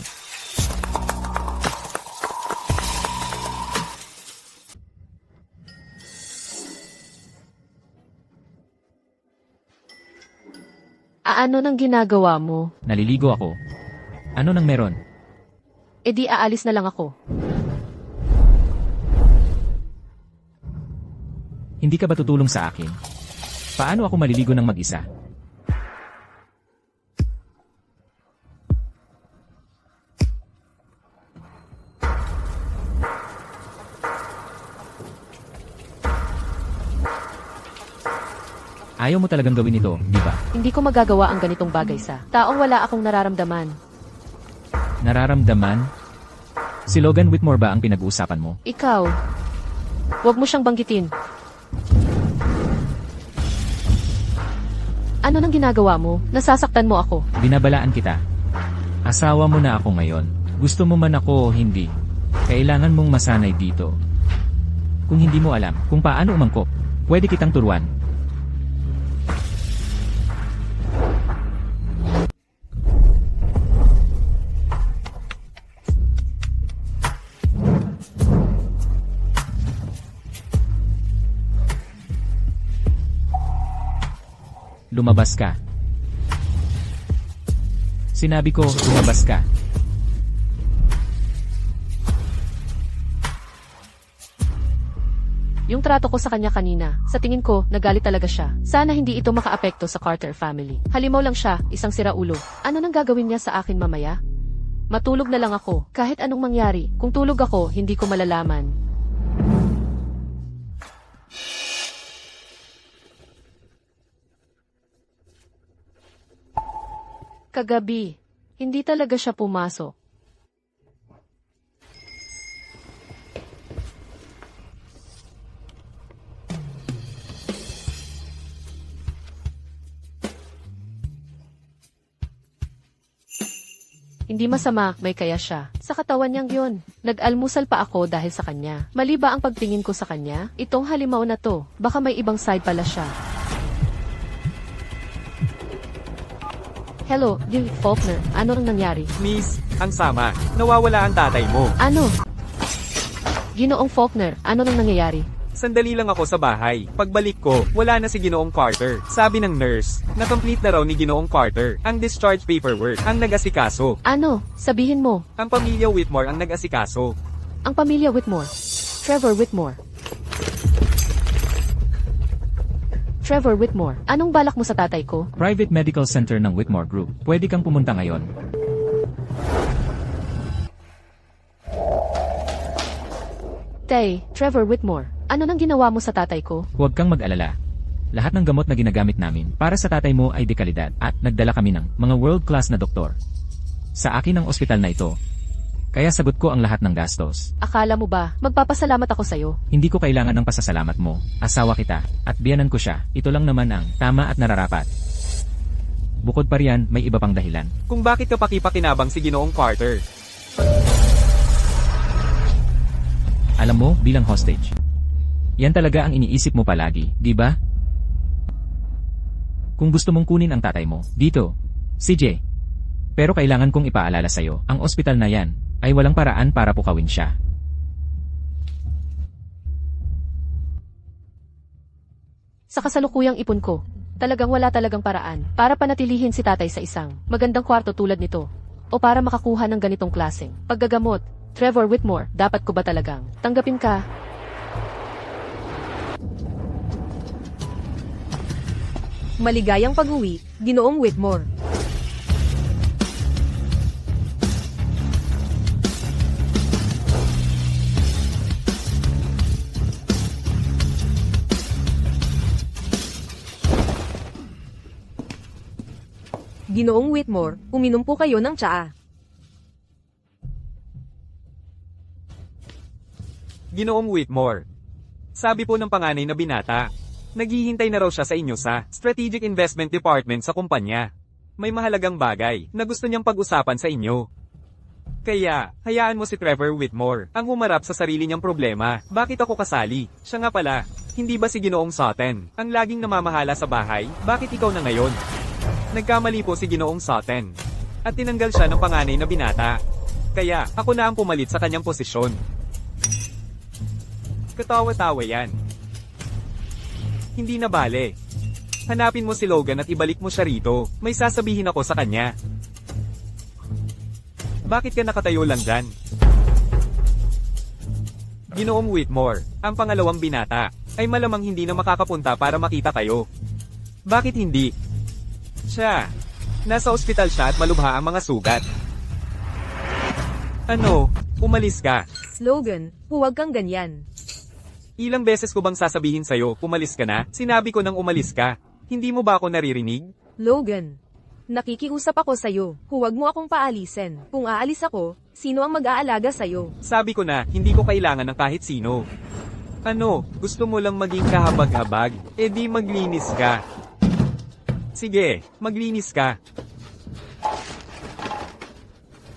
Ano nang ginagawa mo? Naliligo ako. Ano nang meron? E di aalis na lang ako. Hindi ka ba tutulong sa akin? Paano ako maliligo ng mag-isa? Ayaw mo talagang gawin ito, di ba? Hindi ko magagawa ang ganitong bagay sa taong wala akong nararamdaman. Nararamdaman? Si Logan Whitmore ba ang pinag-uusapan mo? Ikaw, huwag mo siyang banggitin. Ano nang ginagawa mo? Nasasaktan mo ako. Binabalaan kita. Asawa mo na ako ngayon. Gusto mo man ako o hindi. Kailangan mong masanay dito. Kung hindi mo alam kung paano umangkop, pwede kitang turuan. Lumabas ka. Sinabi ko, lumabas ka. Yung trato ko sa kanya kanina, sa tingin ko, nagalit talaga siya. Sana hindi ito makaapekto sa Carter family. Halimaw lang siya, isang siraulo. Ano nang gagawin niya sa akin mamaya? Matulog na lang ako, kahit anong mangyari. Kung tulog ako, hindi ko malalaman. Kagabi, hindi talaga siya pumasok. Hindi masama, may kaya siya. Sa katawan niyang yun. Nag-almusal pa ako dahil sa kanya. Mali ba ang pagtingin ko sa kanya? Itong halimaw na to, baka may ibang side pala siya. Hello, Dean Faulkner. Ano ang nangyari? Miss, ang sama. Nawawala ang tatay mo. Ano? Ginoong Faulkner, ano nang nangyayari? Sandali lang ako sa bahay. Pagbalik ko, wala na si Ginoong Carter. Sabi ng nurse, na-complete na raw ni Ginoong Carter ang discharge paperwork, ang nag-asikaso. Ano? Sabihin mo, Ang pamilya Whitmore ang nag-asikaso. ang pamilya Whitmore. Trevor Whitmore. Trevor Whitmore, anong balak mo sa tatay ko? Private Medical Center ng Whitmore Group. Pwede kang pumunta ngayon. Tay, Trevor Whitmore, ano nang ginawa mo sa tatay ko? Huwag kang mag-alala. Lahat ng gamot na ginagamit namin para sa tatay mo ay dekalidad at nagdala kami ng mga world-class na doktor. Sa akin ang ospital na ito. Kaya sagot ko ang lahat ng gastos. Akala mo ba, magpapasalamat ako sa'yo? Hindi ko kailangan ng pasasalamat mo. Asawa kita at biyanan ko siya. Ito lang naman ang tama at nararapat. Bukod pa riyan, may iba pang dahilan. Kung bakit ka pakipakinabang si Ginoong Carter. Alam mo, bilang hostage. Yan talaga ang iniisip mo palagi, di ba? Kung gusto mong kunin ang tatay mo, dito, CJ. Pero kailangan kong ipaalala sa'yo, ang ospital na yan, ay walang paraan para pukawin siya. Sa kasalukuyang ipon ko, talagang wala talagang paraan para panatilihin si tatay sa isang magandang kwarto tulad nito o para makakuha ng ganitong klaseng paggagamot. Trevor Whitmore, dapat ko ba talagang tanggapin ka? Maligayang pag-uwi, Ginoong Whitmore. Ginoong Whitmore, uminom po kayo ng tsaa. Ginoong Whitmore. Sabi po ng panganay na binata, naghihintay na raw siya sa inyo sa Strategic Investment Department sa kumpanya. May mahalagang bagay na gusto niyang pag-usapan sa inyo. Kaya, hayaan mo si Trevor Whitmore ang humarap sa sarili niyang problema. Bakit ako kasali? Siya nga pala, hindi ba si Ginoong Sutton ang laging namamahala sa bahay? Bakit ikaw na ngayon? Nagkamali po si Ginoong Sutton at tinanggal siya ng panganay na binata. Kaya, ako na ang pumalit sa kanyang posisyon. Katawa-tawa yan. Hindi na bale. Hanapin mo si Logan at ibalik mo siya rito. May sasabihin ako sa kanya. Bakit ka nakatayo lang dyan? Ginoong Whitmore, ang pangalawang binata. ay malamang hindi na makakapunta para makita kayo. Bakit hindi? Siya. Nasa ospital siya at malubha ang mga sugat. Ano? Umalis ka. Logan, huwag kang ganyan. Ilang beses ko bang sasabihin sa'yo, umalis ka na? Sinabi ko nang umalis ka. Hindi mo ba ako naririnig? Logan, nakikiusap ako sa'yo. Huwag mo akong paalisin. Kung aalis ako, sino ang mag-aalaga sa'yo? Sabi ko na, hindi ko kailangan ng kahit sino. Ano, gusto mo lang maging kahabag-habag? E di maglinis ka. Sige, maglinis ka.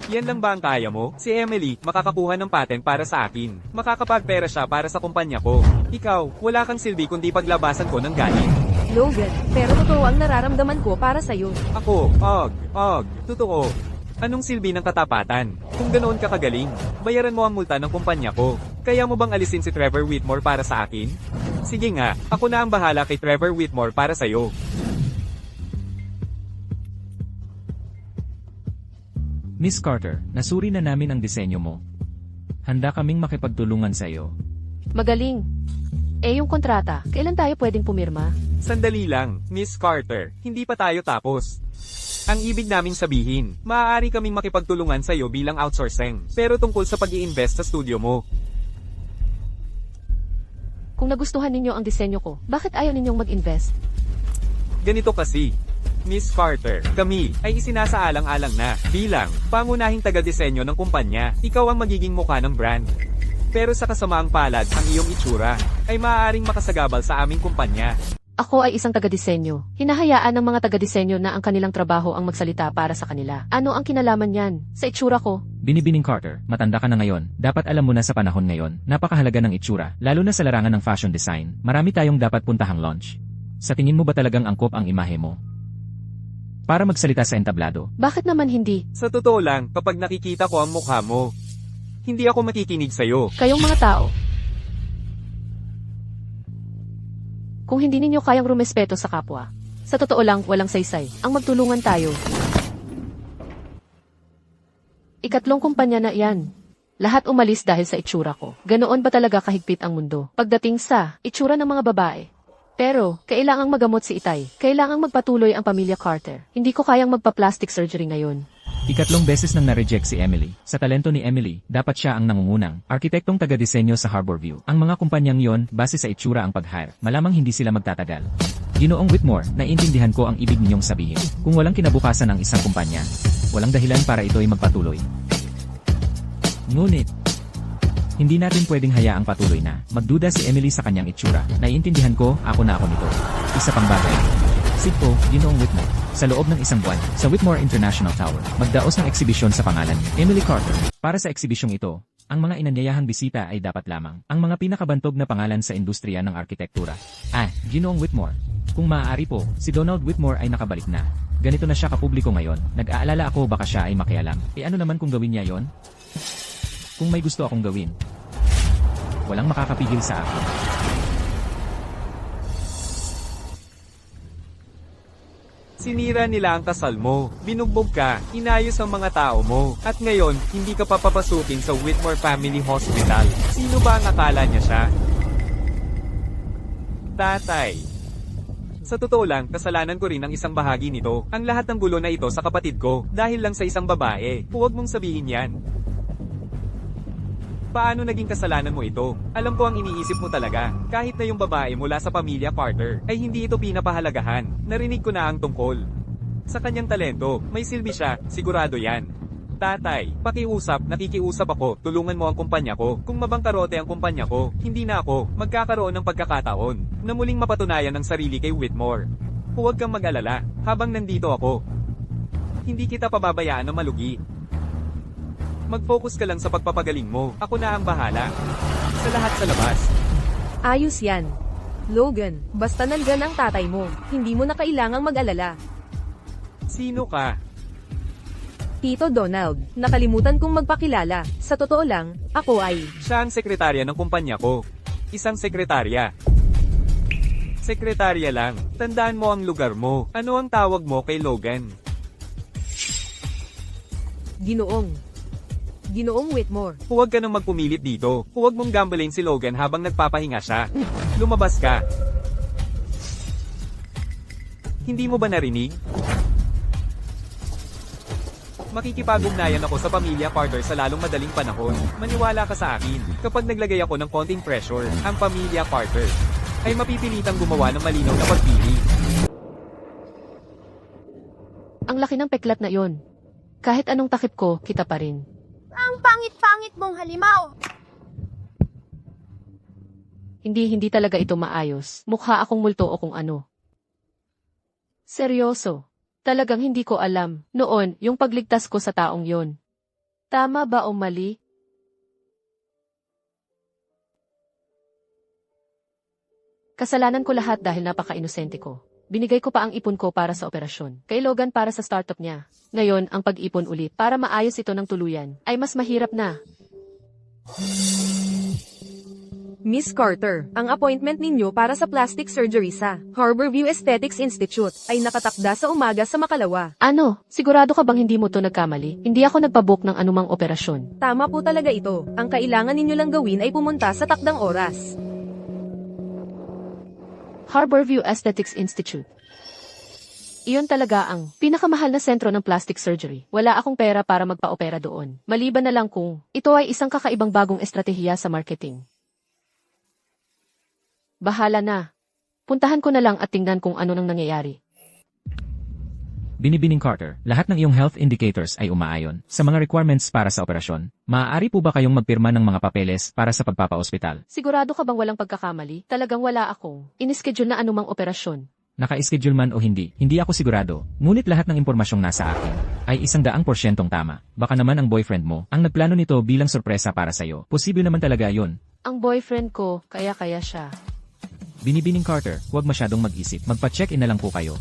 Yan lang ba ang kaya mo? Si Emily, makakakuha ng patent para sa akin. Makakapagpera siya para sa kumpanya ko. Ikaw, wala kang silbi kundi paglabasan ko ng galit. Logan, pero totoo ang nararamdaman ko para sa'yo. Ako, totoo. Anong silbi ng katapatan? Kung ganoon ka kagaling, bayaran mo ang multa ng kumpanya ko. Kaya mo bang alisin si Trevor Whitmore para sa akin? Sige nga, ako na ang bahala kay Trevor Whitmore para sa'yo. Miss Carter, nasuri na namin ang disenyo mo. Handa kaming makipagtulungan sa iyo. Magaling. Eh yung kontrata, kailan tayo pwedeng pumirma? Sandali lang, Miss Carter, hindi pa tayo tapos. Ang ibig naming sabihin, maaari kaming makipagtulungan sa iyo bilang outsourcing, pero tungkol sa pag-i-invest sa studio mo. Kung nagustuhan ninyo ang disenyo ko, bakit ayaw ninyong mag-invest? Ganito kasi, Miss Carter, kami ay isinasaalang-alang na bilang pangunahing taga-disenyo ng kumpanya. Ikaw ang magiging mukha ng brand. Pero sa kasamaang palad, ang iyong itsura ay maaaring makasagabal sa aming kumpanya. Ako ay isang taga-disenyo. Hinahayaan ng mga taga-disenyo na ang kanilang trabaho ang magsalita para sa kanila. Ano ang kinalaman niyan sa itsura ko? Binibining Carter, matanda ka na ngayon. Dapat alam mo na sa panahon ngayon, napakahalaga ng itsura, lalo na sa larangan ng fashion design. Marami tayong dapat puntahang launch. Sa tingin mo ba talagang angkop ang imahe mo? Para magsalita sa entablado. Bakit naman hindi? Sa totoo lang, kapag nakikita ko ang mukha mo, hindi ako makikinig sa'yo. Kayong mga tao. Kung hindi ninyo kayang rumespeto sa kapwa, sa totoo lang, walang saysay. Ang magtulungan tayo. Ikatlong kumpanya na iyan. Lahat umalis dahil sa itsura ko. Ganoon ba talaga kahigpit ang mundo? Pagdating sa itsura ng mga babae. Pero, kailangang magamot si Itay. Kailangang magpatuloy ang pamilya Carter. Hindi ko kayang magpa-plastic surgery ngayon. Ikatlong beses nang na-reject si Emily. Sa talento ni Emily, dapat siya ang nangungunang arkitektong taga-disenyo sa Harborview. Ang mga kumpanyang yon, base sa itsura ang pag-hire. Malamang hindi sila magtatagal. Ginoong Whitmore, naiintindihan ko ang ibig ninyong sabihin. Kung walang kinabukasan ang isang kumpanya, walang dahilan para ito ay magpatuloy. Ngunit, hindi natin pwedeng hayaang patuloy na magduda si Emily sa kanyang itsura. Naiintindihan ko, ako na ako nito. Isa pang bagay. Sigpo, Ginoong Whitmore. Sa loob ng isang buwan, sa Whitmore International Tower, magdaos ng eksibisyon sa pangalan ni Emily Carter. Para sa eksibisyong ito, ang mga inanyayahang bisita ay dapat lamang ang mga pinakabantog na pangalan sa industriya ng arkitektura. Ginoong Whitmore. Kung maaari po, si Donald Whitmore ay nakabalik na. Ganito na siya kapubliko ngayon. Nag-aalala ako baka siya ay makialam. Ano naman kung gawin niya yon? Kung may gusto akong gawin, walang makakapigil sa akin. Sinira nila ang kasal mo, binugbog ka, inayos ang mga tao mo, at ngayon, hindi ka papapasukin sa Whitmore Family Hospital. Sino ba ang akala niya siya? Tatay. Sa totoo lang, kasalanan ko rin ang isang bahagi nito. Ang lahat ng gulo na ito sa kapatid ko, dahil lang sa isang babae. Huwag mong sabihin yan. Paano naging kasalanan mo ito? Alam ko ang iniisip mo talaga. Kahit na yung babae mula sa pamilya Carter, ay hindi ito pinapahalagahan. Narinig ko na ang tungkol. Sa kanyang talento, may silbi siya, sigurado yan. Tatay, pakiusap, nakikiusap ako, tulungan mo ang kumpanya ko. Kung mabangkarote ang kumpanya ko, hindi na ako, magkakaroon ng pagkakataon, na muling mapatunayan ang sarili kay Whitmore. Huwag kang mag-alala, habang nandito ako. Hindi kita pababayaan na malugi. Mag-focus ka lang sa pagpapagaling mo. Ako na ang bahala. Sa lahat sa labas. Ayos yan. Logan, basta nandyan ang tatay mo, hindi mo na kailangang mag-alala. Sino ka? Tito Donald, nakalimutan kong magpakilala. Sa totoo lang, ako ay... Siya ang sekretarya ng kumpanya ko. Isang sekretarya. Sekretarya lang. Tandaan mo ang lugar mo. Ano ang tawag mo kay Logan? Ginoong. Ginoong Whitmore. Huwag ka nang magpumilit dito. Huwag mong gambling si Logan habang nagpapahinga siya. Lumabas ka. Hindi mo ba narinig? Makikipag-ugnayan ako sa pamilya Carter sa lalong madaling panahon. Maniwala ka sa akin. Kapag naglagay ako ng konting pressure, ang pamilya Carter ay mapipilitang gumawa ng malinaw na pagpili. Ang laki ng peklat na yon. Kahit anong takip ko, kita pa rin. Ang pangit-pangit mong halimaw. Hindi talaga ito maayos. Mukha akong multo o kung ano. Seryoso. Talagang hindi ko alam. Noon, yung pagligtas ko sa taong yon. Tama ba o mali? Kasalanan ko lahat dahil napaka-inosente ko. Binigay ko pa ang ipon ko para sa operasyon. Kay Logan para sa startup niya. Ngayon, ang pag-ipon ulit para maayos ito ng tuluyan ay mas mahirap na. Miss Carter, ang appointment ninyo para sa plastic surgery sa Harborview Aesthetics Institute ay nakatakda sa umaga sa Makalawa. Ano? Sigurado ka bang hindi mo to nagkamali? Hindi ako nagpabook ng anumang operasyon. Tama po talaga ito. Ang kailangan ninyo lang gawin ay pumunta sa takdang oras. Harborview Aesthetics Institute. Iyon talaga ang pinakamahal na sentro ng plastic surgery. Wala akong pera para magpa-opera doon. Maliban na lang kung ito ay isang kakaibang bagong estratehiya sa marketing. Bahala na. Puntahan ko na lang at tingnan kung ano nang nangyayari. Binibining Carter, lahat ng iyong health indicators ay umaayon sa mga requirements para sa operasyon. Maaari po ba kayong magpirma ng mga papeles para sa pagpapa-ospital? Sigurado ka bang walang pagkakamali? Talagang wala akong inischedule na anumang operasyon. Naka-schedule man o hindi ako sigurado. Ngunit lahat ng impormasyong nasa akin ay 100% tama. Baka naman ang boyfriend mo ang nagplano nito bilang sorpresa para sa'yo. Posible naman talaga yon. Ang boyfriend ko, kaya siya. Binibining Carter, huwag masyadong mag-isip. Magpa-check-in na lang po kayo.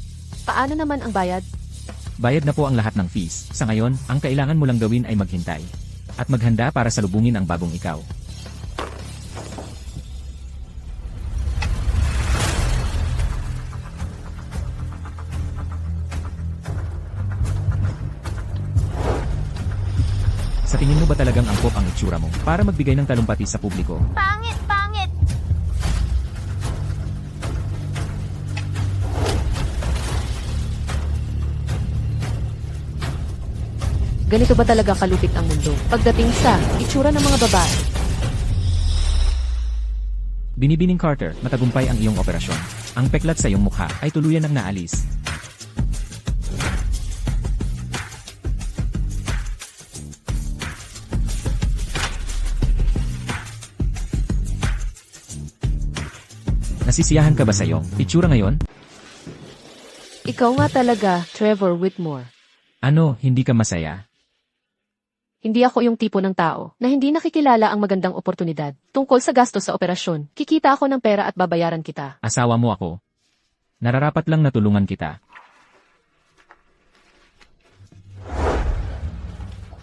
Paano naman ang bayad? Bayad na po ang lahat ng fees. Sa ngayon, ang kailangan mo lang gawin ay maghintay. At maghanda para salubungin ang bagong ikaw. Sa tingin mo ba talagang angkop ang itsura mo para magbigay ng talumpati sa publiko? Pangit, pangit. Ganito ba talaga kalupit ang mundo? Pagdating sa itsura ng mga babae. Binibining Carter, matagumpay ang iyong operasyon. Ang peklat sa iyong mukha ay tuluyan ng naalis. Nasisiyahan ka ba sa iyong itsura ngayon? Ikaw nga talaga, Trevor Whitmore. Ano, hindi ka masaya? Hindi ako yung tipo ng tao na hindi nakikilala ang magandang oportunidad. Tungkol sa gastos sa operasyon, kikita ako ng pera at babayaran kita. Asawa mo ako. Nararapat lang na tulungan kita.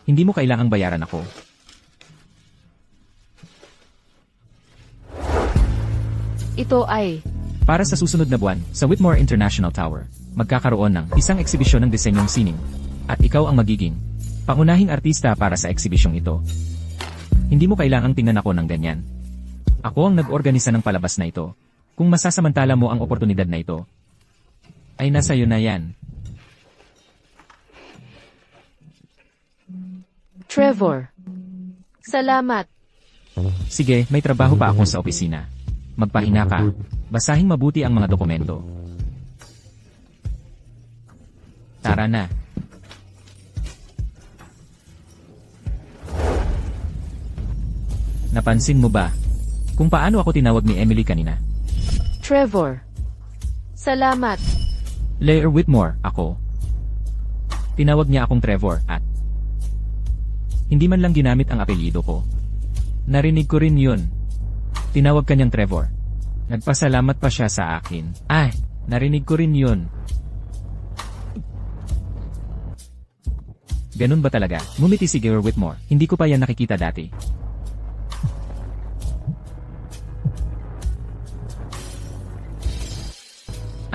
Hindi mo kailangang bayaran ako. Ito ay Para sa susunod na buwan, sa Whitmore International Tower, magkakaroon ng isang ekshibisyon ng disenyong sining. At ikaw ang magiging pangunahing artista para sa eksibisyong ito. Hindi mo kailangang tingnan ako ng ganyan. Ako ang nag-organisa ng palabas na ito. Kung masasamantala mo ang oportunidad na ito, ay nasa iyo na yan. Trevor. Salamat. Sige, may trabaho pa ako sa opisina. Magpahinga ka. Basahing mabuti ang mga dokumento. Tara na. Napansin mo ba kung paano ako tinawag ni Emily kanina? Trevor. Salamat. Lair Whitmore, ako. Tinawag niya akong Trevor at hindi man lang ginamit ang apelyido ko. Narinig ko rin yun. Tinawag kanyang Trevor. Nagpasalamat pa siya sa akin. Ay, narinig ko rin yun. Ganun ba talaga? Ngumiti si Lair Whitmore. Hindi ko pa yan nakikita dati.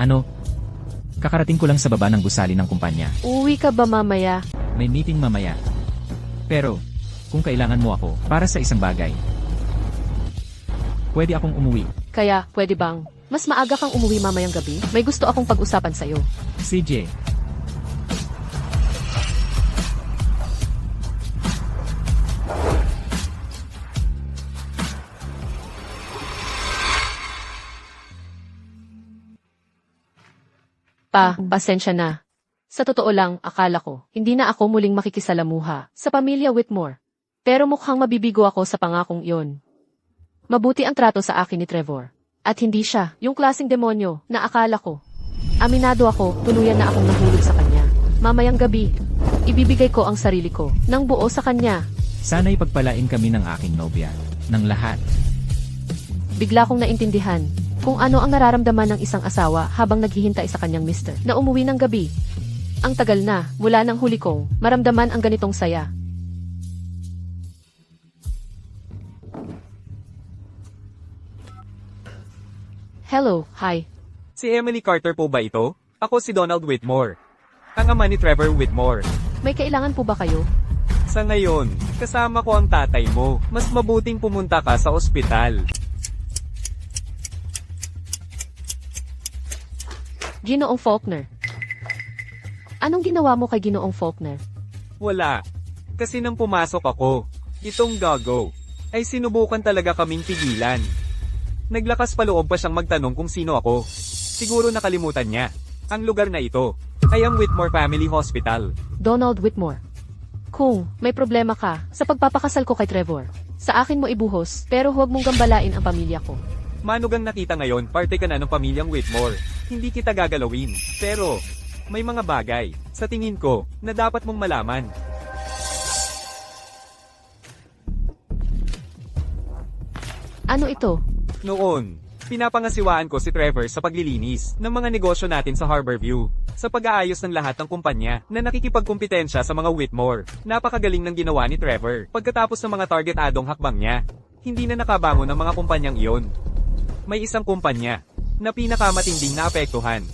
Ano? Kakarating ko lang sa baba ng gusali ng kumpanya. Uwi ka ba mamaya? May meeting mamaya. Pero, kung kailangan mo ako para sa isang bagay. Pwede akong umuwi. Kaya, pwede bang, mas maaga kang umuwi mamayang gabi? May gusto akong pag-usapan sa'yo. CJ, Pasensya na. Sa totoo lang, akala ko, hindi na ako muling makikisalamuha sa pamilya Whitmore. Pero mukhang mabibigo ako sa pangakong iyon. Mabuti ang trato sa akin ni Trevor. At hindi siya, yung klaseng demonyo na akala ko. Aminado ako, tuluyan na akong nahulog sa kanya. Mamayang gabi, ibibigay ko ang sarili ko ng buo sa kanya. sana'y pagpalain kami ng aking nobya. Ng lahat. Bigla kong naintindihan kung ano ang nararamdaman ng isang asawa habang naghihintay sa kanyang mister na umuwi ng gabi. Ang tagal na, mula nang huli kong maramdaman ang ganitong saya. Hello, hi. Si Emily Carter po ba ito? Ako si Donald Whitmore. Ang ama ni Trevor Whitmore. May kailangan po ba kayo? Sa ngayon, kasama ko ang tatay mo. Mas mabuting pumunta ka sa ospital. Ginoong Faulkner. Anong ginawa mo kay Ginoong Faulkner? Wala. Kasi nang pumasok ako, itong gago, ay sinubukan talaga kaming pigilan. Naglakas pa loob pa siyang magtanong kung sino ako. Siguro nakalimutan niya. Ang lugar na ito ay ang Whitmore Family Hospital. Donald Whitmore. Kung may problema ka sa pagpapakasal ko kay Trevor, sa akin mo ibuhos, pero huwag mong gambalain ang pamilya ko. Manugang nakita ngayon, parte ka na ng pamilyang Whitmore. Hindi kita gagalawin. Pero, may mga bagay, sa tingin ko, na dapat mong malaman. Ano ito? Noon, pinapangasiwaan ko si Trevor sa paglilinis ng mga negosyo natin sa Harborview. Sa pag-aayos ng lahat ng kumpanya na nakikipagkumpetensya sa mga Whitmore. Napakagaling ng ginawa ni Trevor. Pagkatapos ng mga targetadong hakbang niya, hindi na nakabangon ang mga kumpanyang iyon. May isang kumpanya na pinakamatinding naapektuhan.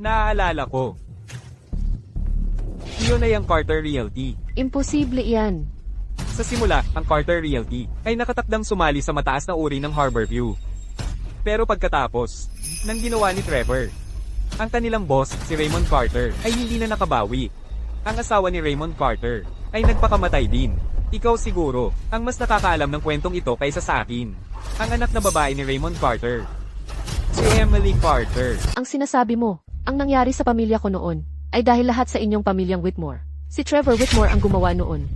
Naaalala ko. Iyon ay ang Carter Realty. Imposible iyan. Sa simula, ang Carter Realty ay nakatakdang sumali sa mataas na uri ng Harborview. Pero pagkatapos, nang ginawa ni Trevor, ang kanilang boss, si Raymond Carter, ay hindi na nakabawi. Ang asawa ni Raymond Carter ay nagpakamatay din. Ikaw siguro, ang mas nakakaalam ng kwentong ito kaysa sa akin. Ang anak na babae ni Raymond Carter. Si Emily Carter. Ang sinasabi mo, ang nangyari sa pamilya ko noon, ay dahil lahat sa inyong pamilyang Whitmore. Si Trevor Whitmore ang gumawa noon.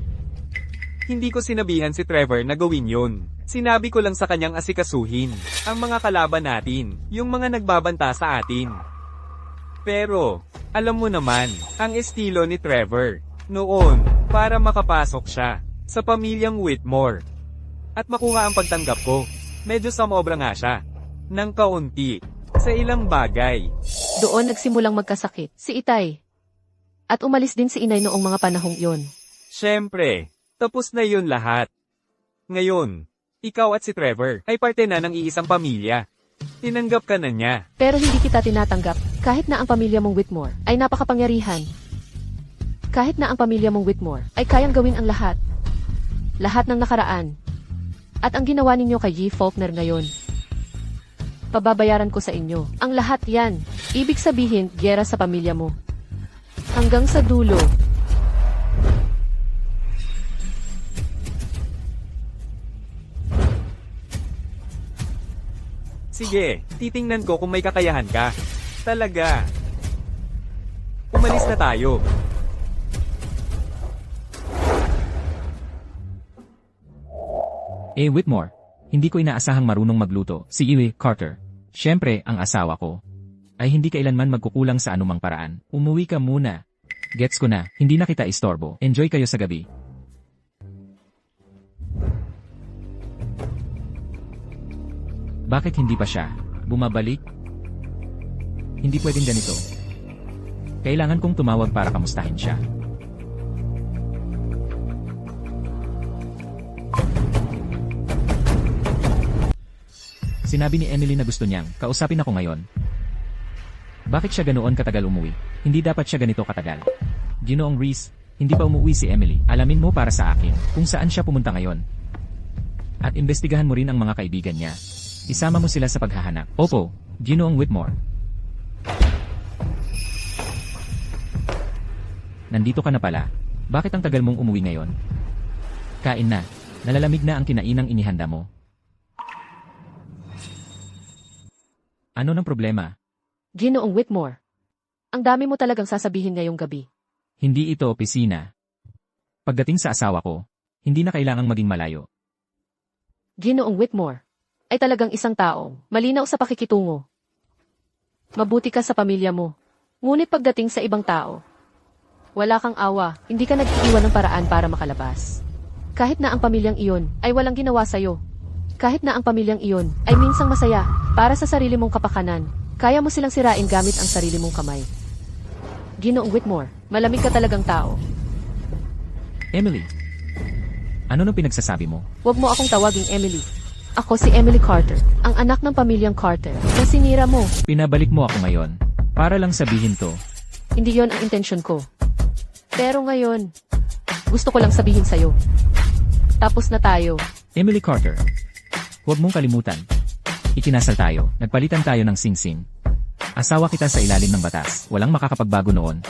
Hindi ko sinabihan si Trevor na gawin yun. Sinabi ko lang sa kanyang asikasuhin ang mga kalaban natin, yung mga nagbabanta sa atin. Pero, alam mo naman, ang estilo ni Trevor noon para makapasok siya sa pamilyang Whitmore at makuha ang pagtanggap ko. Medyo samobra nga siya ng kaunti sa ilang bagay. Doon nagsimulang magkasakit si Itay. At umalis din si Inay noong mga panahong iyon. Siyempre, tapos na yun lahat. Ngayon, ikaw at si Trevor ay parte na ng iisang pamilya. Tinanggap ka na niya. Pero hindi kita tinatanggap, kahit na ang pamilya mong Whitmore ay napakapangyarihan. Kahit na ang pamilya mong Whitmore ay kayang gawin ang lahat. Lahat ng nakaraan. At ang ginawa ninyo kay G. Faulkner ngayon. Pababayaran ko sa inyo. Ang lahat yan. Ibig sabihin, giyera sa pamilya mo. Hanggang sa dulo. Sige, titingnan ko kung may kakayahan ka. Talaga. Umalis na tayo. Whitmore. Hindi ko inaasahang marunong magluto, si Emily Carter. Siyempre, ang asawa ko ay hindi kailanman magkukulang sa anumang paraan. Umuwi ka muna. Gets ko na, hindi na kita istorbo. Enjoy kayo sa gabi. Bakit hindi pa siya bumabalik? Hindi pwedeng ganito. Kailangan kong tumawag para kamustahin siya. Sinabi ni Emily na gusto niyang kausapin ako ngayon. Bakit siya ganoon katagal umuwi? Hindi dapat siya ganito katagal. Ginoong Reese, Hindi pa umuwi si Emily. Alamin mo para sa akin kung saan siya pumunta ngayon. At imbestigahan mo rin ang mga kaibigan niya. Isama mo sila sa paghahanap. Opo, Ginoong Whitmore. Nandito ka na pala. Bakit ang tagal mong umuwi ngayon? Kain na. Nalalamig na ang kinainang inihanda mo. Ano ng problema? Ginoong Whitmore. Ang dami mo talagang sasabihin ngayong gabi. Hindi ito opisina. Pagdating sa asawa ko, hindi na kailangang maging malayo. Ginoong Whitmore ay talagang isang tao, malinaw sa pakikitungo. Mabuti ka sa pamilya mo. Ngunit pagdating sa ibang tao, wala kang awa, hindi ka nag-iiwan ng paraan para makalabas. Kahit na ang pamilyang iyon ay walang ginawa sa'yo. Kahit na ang pamilyang iyon ay minsang masaya para sa sarili mong kapakanan, kaya mo silang sirain gamit ang sarili mong kamay. Ginoong Whitmore, malamig ka talagang tao. Emily, ano nang pinagsasabi mo? Huwag mo akong tawaging Emily. Ako si Emily Carter, ang anak ng pamilyang Carter, na sinira mo. Pinabalik mo ako ngayon. Para lang sabihin to. Hindi yon ang intensyon ko. Pero ngayon, gusto ko lang sabihin sa'yo. Tapos na tayo. Emily Carter, huwag mong kalimutan. Ikinasal tayo, nagpalitan tayo ng singsing. Asawa kita sa ilalim ng batas, walang makakapagbago noon.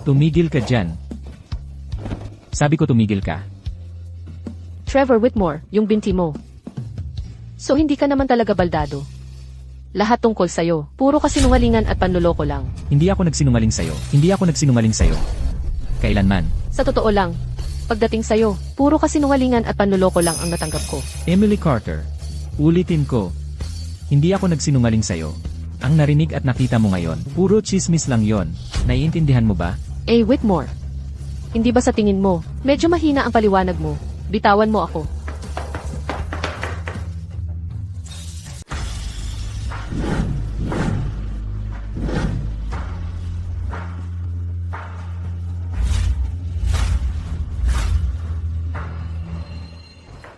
Tumigil ka dyan. Sabi ko tumigil ka. Trevor Whitmore, yung binti mo. So hindi ka naman talaga baldado. Lahat tungkol sa'yo, puro kasinungalingan at panloloko lang. Hindi ako nagsinungaling sa'yo. Hindi ako nagsinungaling sa'yo. Kailanman. Sa totoo lang, pagdating sa'yo, puro kasinungalingan at panloloko lang ang natanggap ko. Emily Carter, ulitin ko. Hindi ako nagsinungaling sa'yo. Ang narinig at nakita mo ngayon, puro chismis lang yon. Naiintindihan mo ba? Whitmore, hindi ba sa tingin mo, medyo mahina ang paliwanag mo? Bitawan mo ako.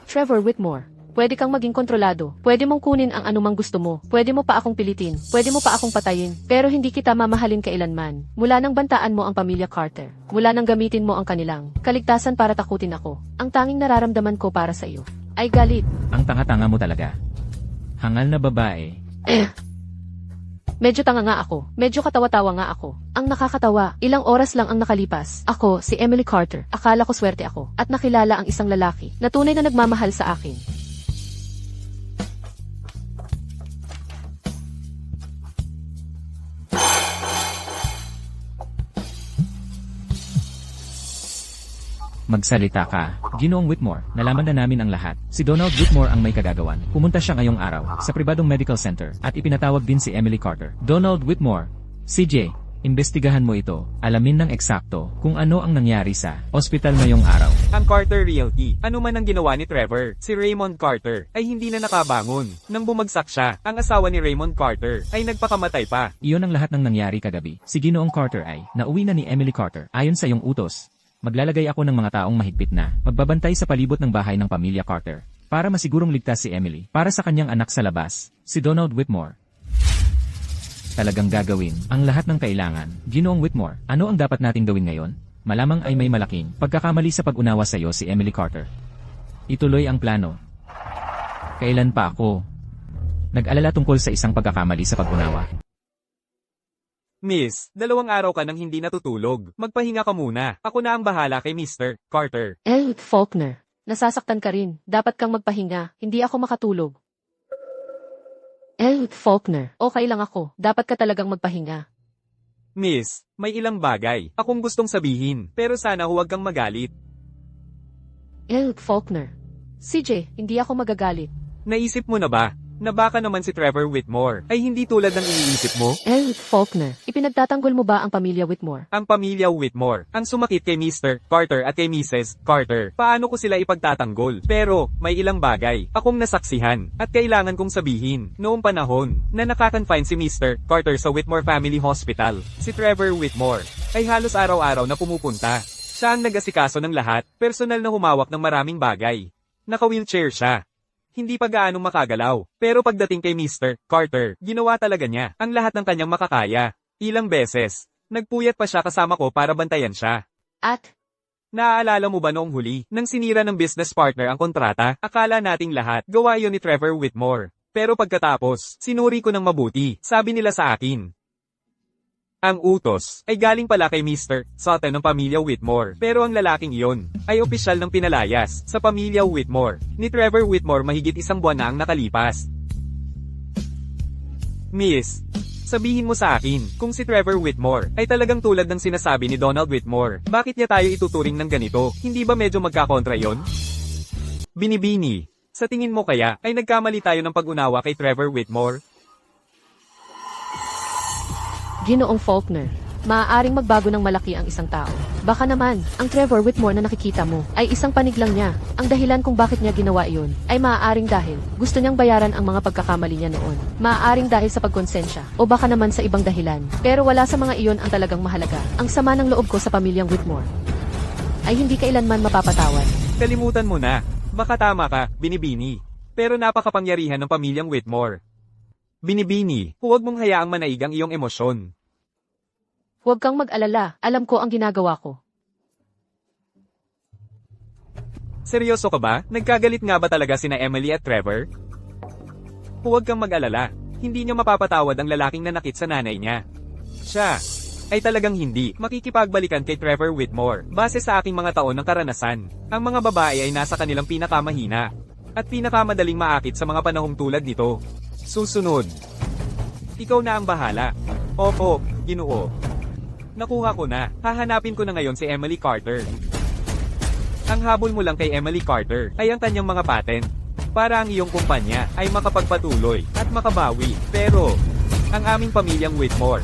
Trevor Whitmore, pwede kang maging kontrolado. Pwede mong kunin ang anumang gusto mo. Pwede mo pa akong pilitin. Pwede mo pa akong patayin. Pero hindi kita mamahalin kailanman. Mula nang bantaan mo ang pamilya Carter. Mula nang gamitin mo ang kanilang kaligtasan para takutin ako. Ang tanging nararamdaman ko para sa iyo ay galit. Ang tanga-tanga mo talaga. Hangal na babae. Medyo tanga nga ako. Medyo katawa-tawa nga ako. Ang nakakatawa, ilang oras lang ang nakalipas. Ako, si Emily Carter. Akala ko swerte ako. At nakilala ang isang lalaki na tunay na nagmamahal sa akin. Magsalita ka. Ginoong Whitmore, nalaman na namin ang lahat. Si Donald Whitmore ang may kagagawan. Pumunta siya ngayong araw sa pribadong medical center at ipinatawag din si Emily Carter. Donald Whitmore, CJ, imbestigahan mo ito. Alamin ng eksakto kung ano ang nangyari sa ospital ngayong araw. Ang Carter Realty, ano man ang ginawa ni Trevor, si Raymond Carter, ay hindi na nakabangon. Nang bumagsak siya, ang asawa ni Raymond Carter ay nagpakamatay pa. Iyon ang lahat ng nangyari kagabi. Si Ginoong Carter ay nauwi na ni Emily Carter. Ayon sa iyong utos, maglalagay ako ng mga taong mahigpit na magbabantay sa palibot ng bahay ng pamilya Carter para masigurong ligtas si Emily para sa kanyang anak sa labas, si Donald Whitmore. Talagang gagawin ang lahat ng kailangan. Ginoong Whitmore, ano ang dapat nating gawin ngayon? Malamang ay may malaking pagkakamali sa pag-unawa sa iyo si Emily Carter. Ituloy ang plano. Kailan pa ako nag-alala tungkol sa isang pagkakamali sa pag-unawa? Miss, 2 araw ka nang hindi natutulog. Magpahinga ka muna. Ako na ang bahala kay Mr. Carter. Faulkner, nasasaktan ka rin. Dapat kang magpahinga. Hindi ako makatulog. Faulkner, okay lang ako. Dapat ka talagang magpahinga. Miss, may ilang bagay akong gustong sabihin, pero sana huwag kang magalit. Faulkner, CJ, hindi ako magagalit. Naisip mo na ba na baka naman si Trevor Whitmore ay hindi tulad ng iniisip mo? Faulkner, ipinagtatanggol mo ba ang pamilya Whitmore? Ang pamilya Whitmore ang sumakit kay Mr. Carter at kay Mrs. Carter. Paano ko sila ipagtatanggol? Pero may ilang bagay akong nasaksihan at kailangan kong sabihin. Noong panahon na nakakonfine si Mr. Carter sa Whitmore Family Hospital, si Trevor Whitmore ay halos araw-araw na pumupunta. Siya ang nag-asikaso ng lahat, personal na humawak ng maraming bagay. Naka-wheelchair siya. hindi pa gaanong makagalaw. Pero pagdating kay Mr. Carter, ginawa talaga niya ang lahat ng kanyang makakaya. Ilang beses, nagpuyat pa siya kasama ko para bantayan siya. At, Naaalala mo ba noong huli, nang sinira ng business partner ang kontrata, akala nating lahat gawa yun ni Trevor Whitmore. Pero pagkatapos, sinuri ko ng mabuti, sabi nila sa akin. Ang utos ay galing pala kay Mr. Sutton ng pamilya Whitmore. Pero ang lalaking iyon ay opisyal ng pinalayas sa pamilya Whitmore. Ni Trevor Whitmore mahigit 1 buwan na ang nakalipas. Miss, sabihin mo sa akin, kung si Trevor Whitmore ay talagang tulad ng sinasabi ni Donald Whitmore, bakit niya tayo ituturing ng ganito? Hindi ba medyo magkakontra yon? Binibini, sa tingin mo kaya ay nagkamali tayo ng pag-unawa kay Trevor Whitmore? Ginoong Faulkner, maaaring magbago ng malaki ang isang tao. Baka naman, ang Trevor Whitmore na nakikita mo ay isang panig lang niya. Ang dahilan kung bakit niya ginawa iyon ay maaaring dahil gusto niyang bayaran ang mga pagkakamali niya noon. Maaaring dahil sa pagkonsensya o baka naman sa ibang dahilan. Pero wala sa mga iyon ang talagang mahalaga. Ang sama ng loob ko sa pamilyang Whitmore ay hindi kailanman mapapatawad. Kalimutan mo na. Baka tama ka, Binibini. Pero napakapangyarihan ng pamilyang Whitmore. Binibini, huwag mong hayaang manaig ang iyong emosyon. Huwag kang mag-alala, alam ko ang ginagawa ko. Seryoso ka ba? Nagkagalit nga ba talaga sina Emily at Trevor? Huwag kang mag-alala. Hindi niya mapapatawad ang lalaking nanakit sa nanay niya. Siya ay talagang hindi makikipagbalikan kay Trevor Whitmore. Base sa aking mga taon ng karanasan, ang mga babae ay nasa kanilang pinakamahina at pinakamadaling maakit sa mga panahong tulad nito. Susunod. Ikaw na ang bahala. Opo, Ginoo. Nakuha ko na. Hahanapin ko na ngayon si Emily Carter. Ang habol mo lang kay Emily Carter ay ang kanyang mga patent. Para ang iyong kumpanya ay makapagpatuloy at makabawi. Pero, ang aming pamilyang Whitmore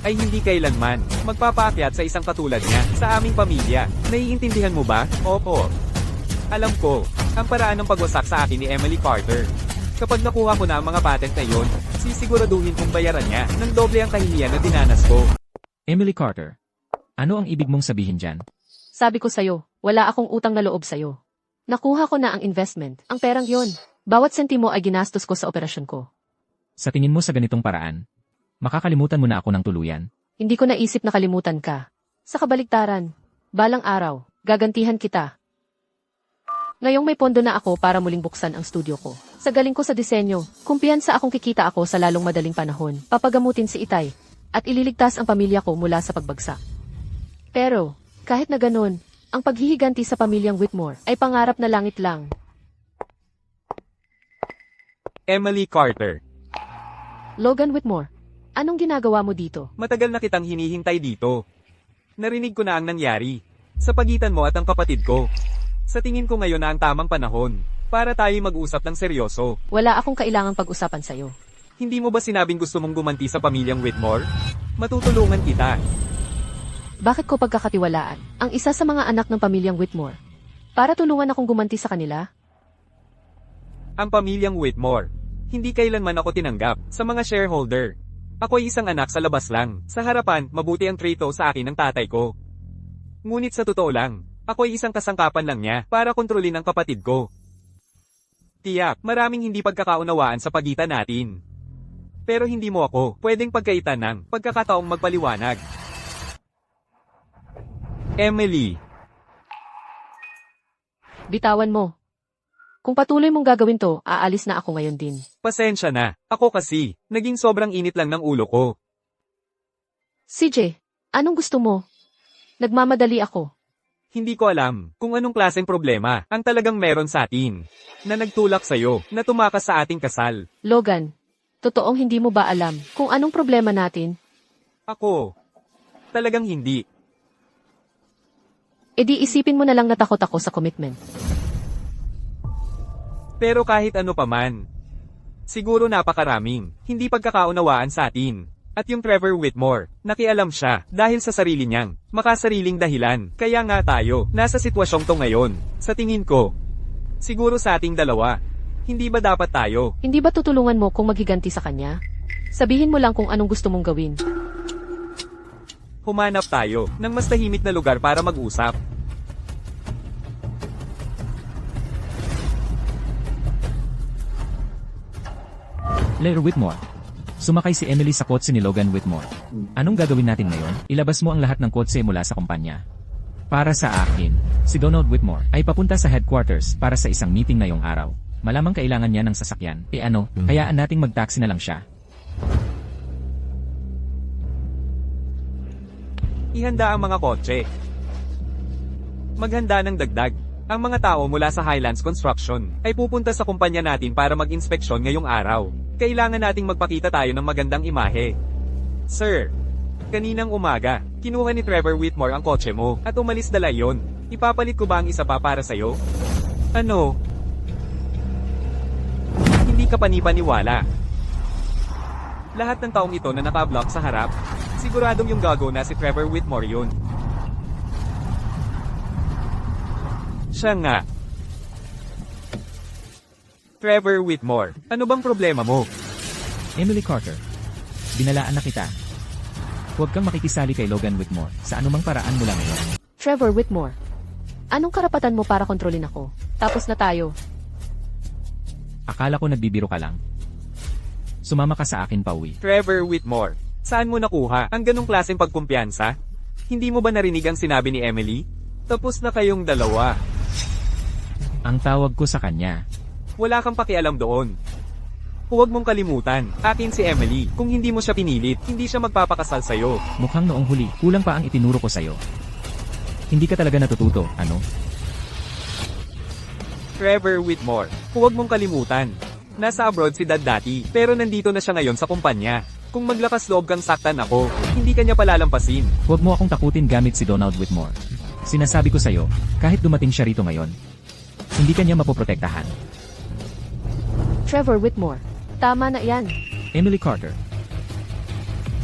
ay hindi kailanman magpapaakyat sa isang katulad niya sa aming pamilya. Naiintindihan mo ba? Opo. Alam ko, ang paraan ng pagwasak sa akin ni Emily Carter. Kapag nakuha ko na ang mga patent na iyon, sisiguraduhin kong bayaran niya ng doble ang kahihiyan na dinanas ko. Emily Carter. Ano ang ibig mong sabihin dyan? Sabi ko sa'yo, wala akong utang na loob sa'yo. Nakuha ko na ang investment, ang perang yon. Bawat sentimo ay ginastos ko sa operasyon ko. Sa tingin mo sa ganitong paraan, makakalimutan mo na ako ng tuluyan. Hindi ko naisip na kalimutan ka. Sa kabaligtaran, balang araw, gagantihan kita. Ngayong may pondo na ako para muling buksan ang studio ko. Sa galing ko sa disenyo, kumpiyansa akong kikita ako sa lalong madaling panahon. Papagamutin si Itay, at ililigtas ang pamilya ko mula sa pagbagsak. Pero, kahit na ganun, ang paghihiganti sa pamilyang Whitmore ay pangarap na langit lang. Emily Carter. Logan Whitmore, anong ginagawa mo dito? Matagal na kitang hinihintay dito. Narinig ko na ang nangyari. Sa pagitan mo at ang kapatid ko. Sa tingin ko ngayon na ang tamang panahon para tayo mag-usap ng seryoso. Wala akong kailangang pag-usapan sa'yo. Hindi mo ba sinabing gusto mong gumanti sa pamilyang Whitmore? Matutulungan kita. Bakit ko pagkakatiwalaan ang isa sa mga anak ng pamilyang Whitmore? Para tulungan akong gumanti sa kanila? Ang pamilyang Whitmore. Hindi kailanman ako tinanggap sa mga shareholder. Ako ay isang anak sa labas lang. Sa harapan, mabuti ang trato sa akin ng tatay ko. Ngunit sa totoo lang, ako ay isang kasangkapan lang niya para kontrolin ang kapatid ko. Tiyak, maraming hindi pagkakaunawaan sa pagitan natin. Pero hindi mo ako pwedeng pagkaitan ng pagkakataong magpaliwanag. Emily. Bitawan mo. Kung patuloy mong gagawin to, aalis na ako ngayon din. Pasensya na. Ako kasi, naging sobrang init lang ng ulo ko. CJ, anong gusto mo? Nagmamadali ako. Hindi ko alam kung anong klaseng problema ang talagang meron sa atin na nagtulak sa'yo na tumakas sa ating kasal. Logan, totoong hindi mo ba alam kung anong problema natin? Ako. Talagang hindi. E di isipin mo na lang na takot ako sa commitment. Pero kahit ano pa man, siguro napakaraming hindi pagkakaunawaan sa atin. At yung Trevor Whitmore, nakialam siya dahil sa sarili niyang makasariling dahilan. Kaya nga tayo, nasa sitwasyong to ngayon. Sa tingin ko, siguro sa ating dalawa, hindi ba dapat tayo? Hindi ba tutulungan mo kung maghiganti sa kanya? Sabihin mo lang kung anong gusto mong gawin. Humanap tayo ng mas tahimik na lugar para mag-usap. Blair Whitmore. Sumakay si Emily sa kotse ni Logan Whitmore. Anong gagawin natin ngayon? Ilabas mo ang lahat ng kotse mula sa kumpanya. Para sa akin, si Donald Whitmore ay papunta sa headquarters para sa isang meeting na yung araw. Malamang kailangan niya ng sasakyan. Hayaan nating mag-taxi na lang siya. Ihanda ang mga kotse. Maghanda ng dagdag. Ang mga tao mula sa Highlands Construction ay pupunta sa kumpanya natin para mag-inspeksyon ngayong araw. Kailangan nating magpakita tayo ng magandang imahe. Sir, kaninang umaga, kinuha ni Trevor Whitmore ang kotse mo at umalis dala yon. Ipapalit ko ba ang isa pa para sa'yo? Ano? Hindi ka panipaniwala. Lahat ng taong ito na nakablock sa harap, siguradong yung gago na si Trevor Whitmore yun. Siya nga. Trevor Whitmore, ano bang problema mo? Emily Carter. Binalaan na kita. Huwag kang makikisali kay Logan Whitmore sa anumang paraan mula ngayon. Trevor Whitmore. Anong karapatan mo para kontrolin ako? Tapos na tayo. Akala ko nagbibiro ka lang. Sumama ka sa akin pauwi. Trevor Whitmore, saan mo nakuha ang ganong klaseng pagkumpiyansa? Hindi mo ba narinig ang sinabi ni Emily? Tapos na kayong dalawa. Ang tawag ko sa kanya. Wala kang pakialam doon. Huwag mong kalimutan, akin si Emily. Kung hindi mo siya pinilit, hindi siya magpapakasal sa'yo. Mukhang noong huli, kulang pa ang itinuro ko sa'yo. Hindi ka talaga natututo, ano? Trevor Whitmore, huwag mong kalimutan. Nasa abroad si Dad dati, pero nandito na siya ngayon sa kumpanya. Kung maglakas loob kang saktan ako, hindi ka niya palalampasin. Huwag mo akong takutin gamit si Donald Whitmore. Sinasabi ko sa'yo, kahit dumating siya rito ngayon, hindi ka niya mapoprotektahan. Trevor Whitmore. Tama na yan. Emily Carter.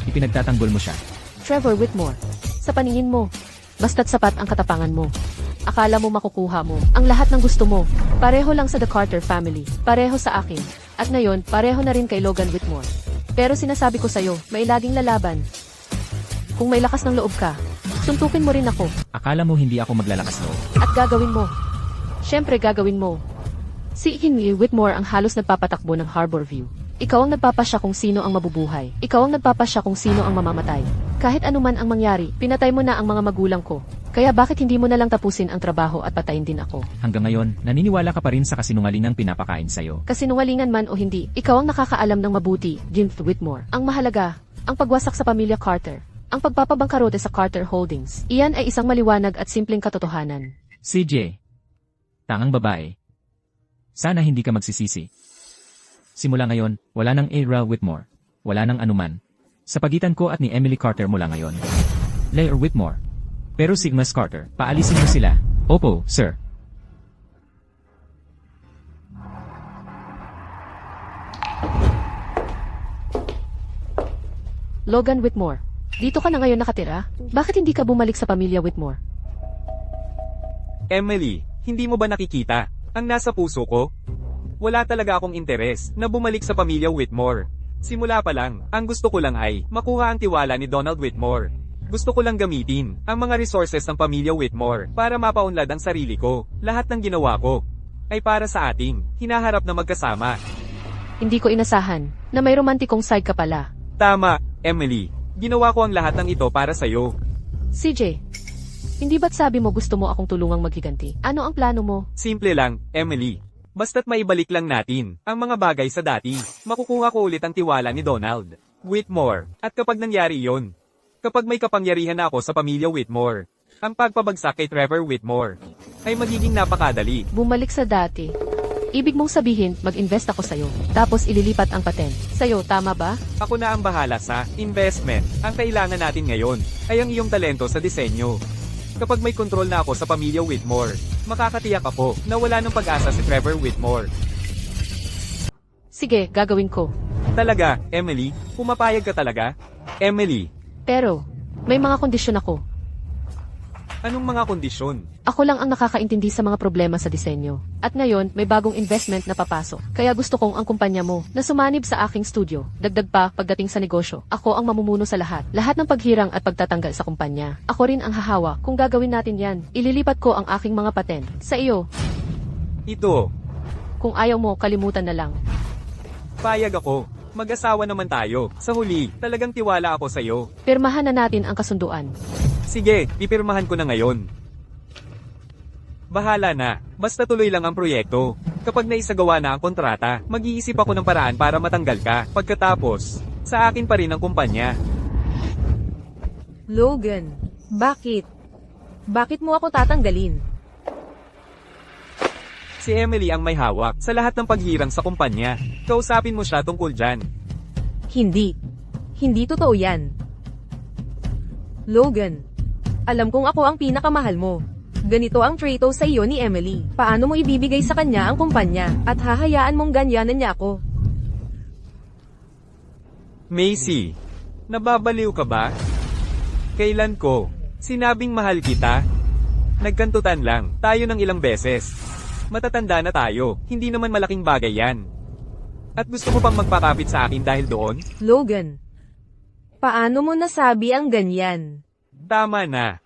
Ipinagtatanggol mo siya. Trevor Whitmore. Sa paningin mo, basta't sapat ang katapangan mo. Akala mo makukuha mo ang lahat ng gusto mo. Pareho lang sa The Carter family. Pareho sa akin. At ngayon, pareho na rin kay Logan Whitmore. Pero sinasabi ko sa'yo, may laging lalaban. Kung may lakas ng loob ka, suntukin mo rin ako. Akala mo hindi ako maglalakas loob. At gagawin mo. Siyempre gagawin mo. Si Henry Whitmore ang halos nagpapatakbo ng Harborview. Ikaw ang nagpapasya kung sino ang mabubuhay. Ikaw ang nagpapasya kung sino ang mamamatay. Kahit anuman ang mangyari, pinatay mo na ang mga magulang ko. Kaya bakit hindi mo na lang tapusin ang trabaho at patayin din ako? Hanggang ngayon, naniniwala ka pa rin sa kasinungalingang pinapakain sa'yo. Kasinungalingan man o hindi, ikaw ang nakakaalam ng mabuti, Jim Whitmore. Ang mahalaga, ang pagwasak sa pamilya Carter. Ang pagpapabangkarote sa Carter Holdings. Iyan ay isang maliwanag at simpleng katotohanan. CJ. Tangang babae. Sana hindi ka magsisisi. Simula ngayon, wala nang Era Whitmore. Wala nang anuman. Sa pagitan ko at ni Emily Carter mula ngayon. Blair Whitmore. Pero Sigmas Carter, paalisin mo sila. Opo, sir. Logan Whitmore. Dito ka na ngayon nakatira? Bakit hindi ka bumalik sa pamilya Whitmore? Emily, hindi mo ba nakikita ang nasa puso ko? Wala talaga akong interes na bumalik sa pamilya Whitmore. Simula pa lang, ang gusto ko lang ay makuha ang tiwala ni Donald Whitmore. Gusto ko lang gamitin ang mga resources ng pamilya Whitmore para mapaunlad ang sarili ko. Lahat ng ginawa ko ay para sa ating hinaharap na magkasama. Hindi ko inasahan na may romantikong side ka pala. Tama, Emily. Ginawa ko ang lahat ng ito para sa'yo. CJ, hindi ba't sabi mo gusto mo akong tulungang maghiganti? Ano ang plano mo? Simple lang, Emily. Basta't maibalik lang natin ang mga bagay sa dati. Makukuha ko ulit ang tiwala ni Donald Whitmore. At kapag nangyari yon, kapag may kapangyarihan na ako sa pamilya Whitmore, ang pagpabagsak kay Trevor Whitmore ay magiging napakadali. Bumalik sa dati. Ibig mong sabihin, mag-invest ako sa'yo. Tapos ililipat ang patent. Sa'yo, tama ba? Ako na ang bahala sa investment. Ang kailangan natin ngayon ay ang iyong talento sa disenyo. Kapag may kontrol na ako sa pamilya Whitmore, makakatiyak ako na wala nang pag-asa si Trevor Whitmore. Sige, gagawin ko. Talaga, Emily? Pumapayag ka talaga? Emily, Pero, may mga kondisyon ako. anong mga kondisyon? Ako lang ang nakakaintindi sa mga problema sa disenyo. At ngayon, may bagong investment na papasok. Kaya gusto kong ang kumpanya mo na sumanib sa aking studio. Dagdag pa, pagdating sa negosyo, ako ang mamumuno sa lahat. Lahat ng paghirang at pagtatanggal sa kumpanya. Ako rin ang hahawa kung gagawin natin yan. Ililipat ko ang aking mga patent sa iyo. Ito, Kung ayaw mo, kalimutan na lang. payag ako. Mag-asawa naman tayo. Sa huli, talagang tiwala ako sa'yo. Pirmahan na natin ang kasunduan. Sige, pipirmahan ko na ngayon. Bahala na. Basta tuloy lang ang proyekto. Kapag naisagawa na ang kontrata, mag-iisip ako ng paraan para matanggal ka. Pagkatapos, sa akin pa rin ang kumpanya. Logan, bakit? Bakit mo ako tatanggalin? Si Emily ang may hawak sa lahat ng paghirang sa kumpanya. Kausapin mo siya tungkol dyan. Hindi. Hindi totoo yan. Logan, alam kong ako ang pinakamahal mo. Ganito ang trato sa iyo ni Emily. Paano mo ibibigay sa kanya ang kumpanya at hahayaan mong ganyanan niya ako? Macy, nababaliw ka ba? Kailan ko sinabing mahal kita? Nagkantutan lang tayo ng ilang beses. Matatanda na tayo, hindi naman malaking bagay yan. At gusto mo pang magpakapit sa akin dahil doon? Logan, paano mo nasabi ang ganyan? Tama na.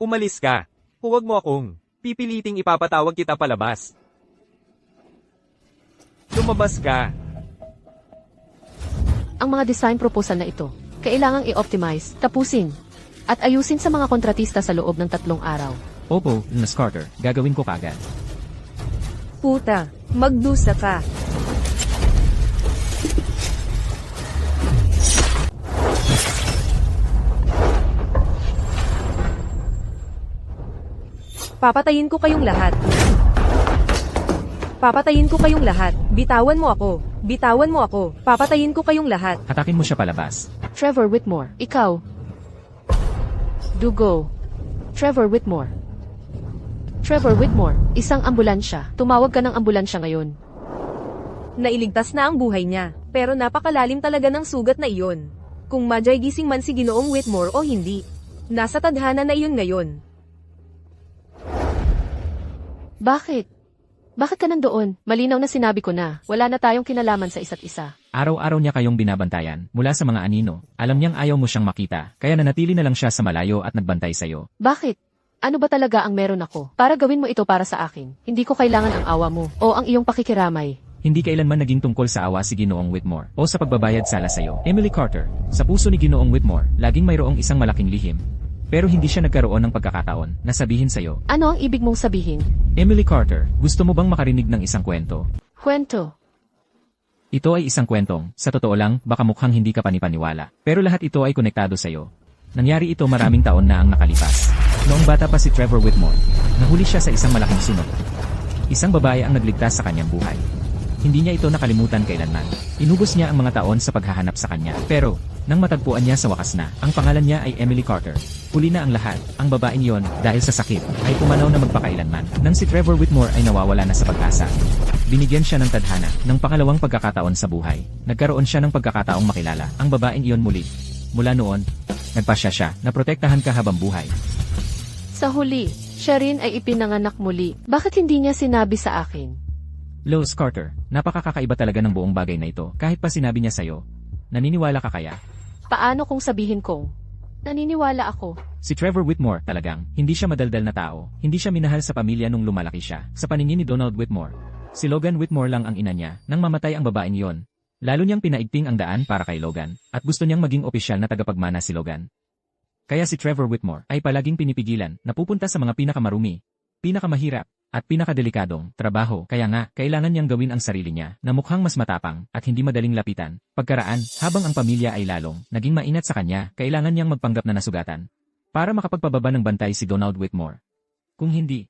Umalis ka. Huwag mo akong pipiliting ipapatawag kita palabas. Lumabas ka. Ang mga design proposal na ito, kailangang i-optimize, tapusin, at ayusin sa mga kontratista sa loob ng 3 araw. Opo, Miss Carter, gagawin ko kagad. Puta, magdusa ka. Papatayin ko kayong lahat. Papatayin ko kayong lahat. Bitawan mo ako. Bitawan mo ako. Papatayin ko kayong lahat. Hatakin mo siya palabas. Trevor Whitmore, ikaw. Dugo. Trevor Whitmore. Trevor Whitmore, isang ambulansya. Tumawag ka ng ambulansya ngayon. Nailigtas na ang buhay niya, pero napakalalim talaga ng sugat na iyon. Kung madyay gising man si Ginoong Whitmore o hindi. Nasa tadhana na iyon ngayon. Bakit? Bakit ka nandoon? Malinaw na sinabi ko na, wala na tayong kinalaman sa isa't isa. Araw-araw niya kayong binabantayan, mula sa mga anino. Alam niyang ayaw mo siyang makita, kaya nanatili na lang siya sa malayo at nagbantay sa'yo. Bakit? Ano ba talaga ang meron ako? Para gawin mo ito para sa akin. Hindi ko kailangan ang awa mo, o ang iyong pakikiramay. Hindi kailanman naging tungkol sa awa si Ginoong Whitmore, o sa pagbabayad sala sa'yo. Emily Carter, sa puso ni Ginoong Whitmore, laging mayroong isang malaking lihim. Pero hindi siya nagkaroon ng pagkakataon na sabihin sa'yo. Ano ang ibig mong sabihin? Emily Carter, gusto mo bang makarinig ng isang kwento? Kwento. Ito ay isang kwentong, sa totoo lang, baka mukhang hindi ka panipaniwala. Pero lahat ito ay konektado sa'yo. Nangyari ito maraming taon na ang nakalipas. Noong bata pa si Trevor Whitmore, nahuli siya sa isang malaking sunog. Isang babae ang nagligtas sa kanyang buhay. Hindi niya ito nakalimutan kailanman. Inubos niya ang mga taon sa paghahanap sa kanya. Pero, nang matagpuan niya sa wakas na, ang pangalan niya ay Emily Carter. Huli na ang lahat. Ang babaeng iyon, dahil sa sakit, ay pumanaw na magpakailanman. Nang si Trevor Whitmore ay nawawala na sa pag-asa. Binigyan siya ng tadhana, ng pangalawang pagkakataon sa buhay. Nagkaroon siya ng pagkakataong makilala ang babaeng iyon muli. Mula noon, nagpasya siya na protektahan ka habang buhay. Sa huli, siya rin ay ipinanganak muli. Bakit hindi niya sinabi sa akin? Lois Carter, napakakaiba talaga ng buong bagay na ito. Kahit pa sinabi niya sa'yo, naniniwala ka kaya? Paano kung sabihin kong, naniniwala ako? Si Trevor Whitmore talagang, hindi siya madaldal na tao. Hindi siya minahal sa pamilya nung lumalaki siya. Sa paningin ni Donald Whitmore, si Logan Whitmore lang ang ina niya nang mamatay ang babaeng iyon. Lalo niyang pinaigting ang daan para kay Logan, at gusto niyang maging opisyal na tagapagmana si Logan. Kaya si Trevor Whitmore ay palaging pinipigilan na pupunta sa mga pinakamarumi, pinakamahirap, at pinakadelikadong trabaho. Kaya nga, kailangan niyang gawin ang sarili niya na mukhang mas matapang at hindi madaling lapitan. Pagkaraan, habang ang pamilya ay lalong naging mainat sa kanya, kailangan niyang magpanggap na nasugatan para makapagpababa ng bantay si Donald Whitmore. Kung hindi,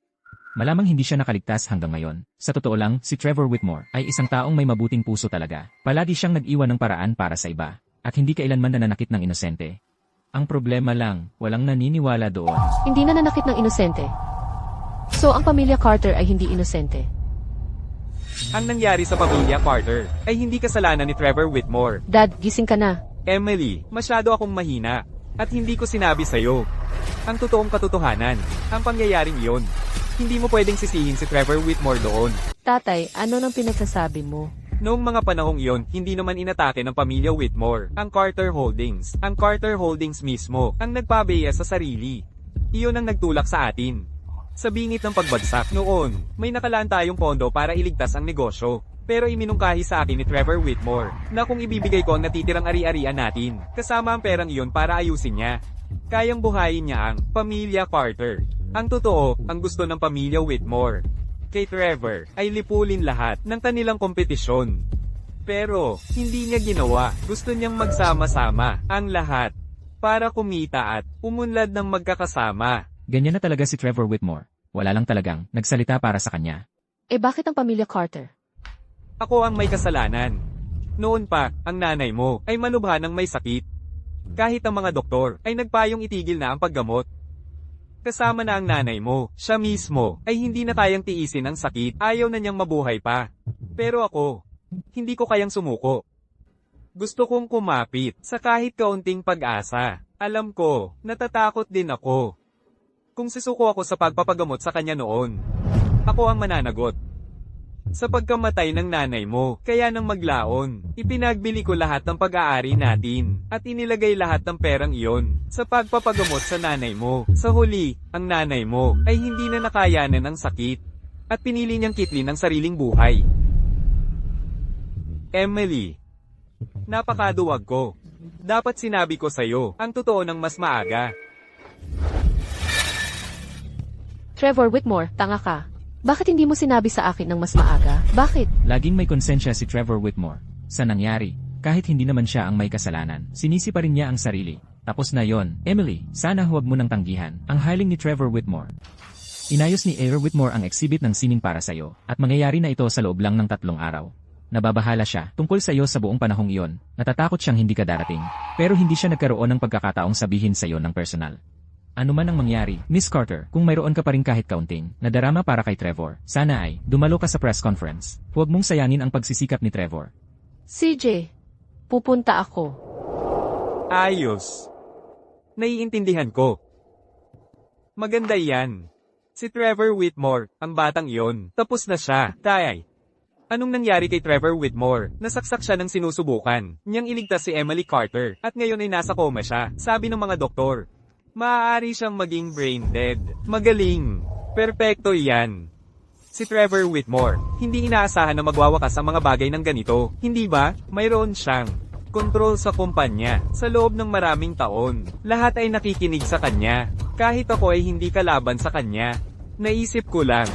malamang hindi siya nakaligtas hanggang ngayon. Sa totoo lang, si Trevor Whitmore ay isang taong may mabuting puso talaga. Palagi siyang nag-iwan ng paraan para sa iba at hindi kailanman nananakit ng inosente. Ang problema lang, walang naniniwala doon. Hindi na nanakit ng inosente. So ang pamilya Carter ay hindi inosente. Ang nangyari sa pamilya Carter ay hindi kasalanan ni Trevor Whitmore. Dad, gising ka na. Emily, masyado akong mahina. At hindi ko sinabi sa'yo ang totoong katotohanan, ang pangyayaring iyon. Hindi mo pwedeng sisihin si Trevor Whitmore doon. Tatay, ano nang pinagsasabi mo? Noong mga panahong iyon, hindi naman inatake ng pamilya Whitmore ang Carter Holdings. Ang Carter Holdings mismo ang nagpabeya sa sarili. Iyon ang nagtulak sa atin. Sa bingit ng pagbagsak noon, may nakalaan tayong pondo para iligtas ang negosyo. Pero iminungkahi sa akin ni Trevor Whitmore na kung ibibigay ko ang natitirang ari-arian natin, kasama ang perang iyon para ayusin niya, kayang buhayin niya ang pamilya Carter. Ang totoo, ang gusto ng pamilya Whitmore kay Trevor ay lipulin lahat ng kanilang kompetisyon. Pero, hindi niya ginawa. Gusto niyang magsama-sama ang lahat para kumita at umunlad ng magkakasama. Ganyan na talaga si Trevor Whitmore. Wala lang talagang nagsalita para sa kanya. Eh bakit ang pamilya Carter? Ako ang may kasalanan. Noon pa, ang nanay mo ay malubha ng may sakit. Kahit ang mga doktor ay nagpayong itigil na ang paggamot. Kasama na ang nanay mo, siya mismo ay hindi na kayang tiisin ang sakit, ayaw na niyang mabuhay pa. Pero ako, hindi ko kayang sumuko. Gusto kong kumapit sa kahit kaunting pag-asa. Alam ko, natatakot din ako. Kung sisuko ako sa pagpapagamot sa kanya noon, ako ang mananagot. Sa pagkamatay ng nanay mo, kaya nang maglaon, ipinagbili ko lahat ng pag-aari natin, at inilagay lahat ng perang iyon sa pagpapagamot sa nanay mo. Sa huli, ang nanay mo ay hindi na nakayanan ng sakit, at pinili niyang kitlin ang sariling buhay. Emily, napakaduwag ko. Dapat sinabi ko sa'yo ang totoo ng mas maaga. Trevor Whitmore, tanga ka. Bakit hindi mo sinabi sa akin ng mas maaga? Bakit? Laging may konsensya si Trevor Whitmore sa nangyari. Kahit hindi naman siya ang may kasalanan, sinisi pa rin niya ang sarili. Tapos na yon. Emily, sana huwag mo nang tanggihan ang hiling ni Trevor Whitmore. Inayos ni Air Whitmore ang exhibit ng sining para sa'yo, at mangyayari na ito sa loob lang ng 3 araw. Nababahala siya tungkol sa iyo sa buong panahong iyon. Natatakot siyang hindi ka darating. Pero hindi siya nagkaroon ng pagkakataong sabihin sa iyo ng personal. Ano man ang mangyari, Miss Carter, kung mayroon ka pa rin kahit kaunting na darama para kay Trevor, sana ay dumalo ka sa press conference. Huwag mong sayangin ang pagsisikap ni Trevor. CJ, pupunta ako. Ayos. Naiintindihan ko. Maganda yan. Si Trevor Whitmore, ang batang iyon, tapos na siya. Tay. Anong nangyari kay Trevor Whitmore? Nasaksak siya ng sinusubukan niyang iligtas si Emily Carter, at ngayon ay nasa coma siya, sabi ng mga doktor. Maaari siyang maging brain dead. Magaling. Perpekto yan. Si Trevor Whitmore, hindi inaasahan na magwawakas ang mga bagay ng ganito, hindi ba? Mayroon siyang kontrol sa kumpanya sa loob ng maraming taon. Lahat ay nakikinig sa kanya. Kahit ako ay hindi kalaban sa kanya. Naisip ko lang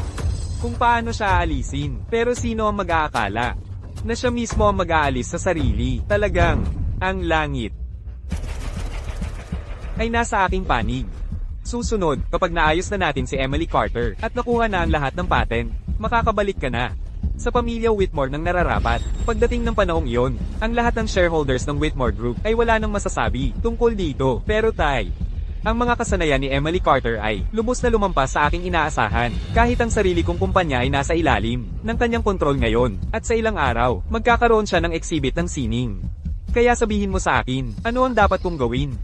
kung paano siya aalisin. Pero sino ang mag-aakala na siya mismo ang mag-aalis sa sarili? Talagang, ang langit ay nasa aking panig. Susunod, kapag naayos na natin si Emily Carter at nakuha na ang lahat ng patent, makakabalik ka na sa pamilya Whitmore ng nararapat. Pagdating ng panahong iyon, ang lahat ng shareholders ng Whitmore Group ay wala nang masasabi tungkol dito. Pero tay, ang mga kasanayan ni Emily Carter ay lubos na lumampas sa aking inaasahan. Kahit ang sarili kong kumpanya ay nasa ilalim ng kanyang kontrol ngayon, at sa ilang araw, magkakaroon siya ng exhibit ng sining. Kaya sabihin mo sa akin, ano ang dapat kong gawin?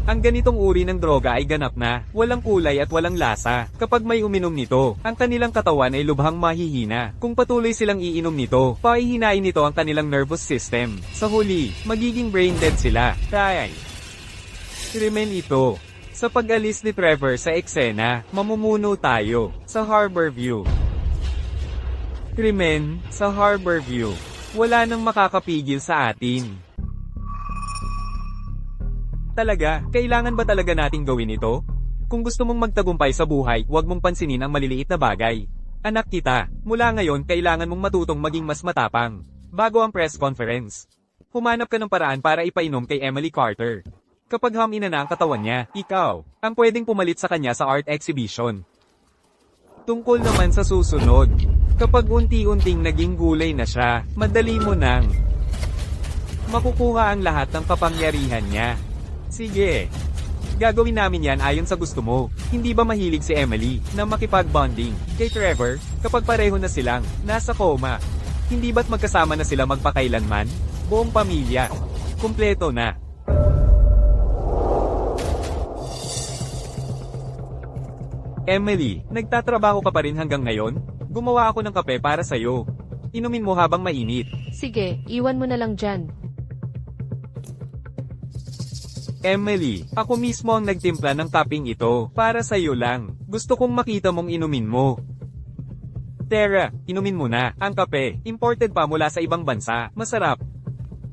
Ang ganitong uri ng droga ay ganap na, walang kulay at walang lasa. Kapag may uminom nito, ang kanilang katawan ay lubhang mahihina. Kung patuloy silang iinom nito, pahihinain nito ang kanilang nervous system. Sa huli, magiging brain dead sila. Tay, krimen ito. Sa pag-alis ni Trevor sa eksena, mamumuno tayo sa Harborview. Krimen sa Harborview. Wala nang makakapigil sa atin. Talaga, kailangan ba talaga nating gawin ito? Kung gusto mong magtagumpay sa buhay, huwag mong pansinin ang maliliit na bagay. Anak kita, mula ngayon kailangan mong matutong maging mas matapang. Bago ang press conference, humanap ka ng paraan para ipainom kay Emily Carter. Kapag hamina na ang katawan niya, ikaw ang pwedeng pumalit sa kanya sa art exhibition. Tungkol naman sa susunod, kapag unti-unting naging gulay na siya, madali mo nang makukuha ang lahat ng kapangyarihan niya. Sige. Gagawin namin yan ayon sa gusto mo. Hindi ba mahilig si Emily na makipag-bonding kay Trevor kapag pareho na silang nasa coma? Hindi ba't magkasama na sila magpakailanman? Buong pamilya. Kumpleto na. Emily, nagtatrabaho ka pa rin hanggang ngayon? Gumawa ako ng kape para sa'yo. Inumin mo habang mainit. Sige, iwan mo na lang dyan. Emily, ako mismo ang nagtimpla ng kaping ito, para sa'yo lang. Gusto kong makita mong inumin mo. Tara, inumin mo na. Ang kape, imported pa mula sa ibang bansa. Masarap.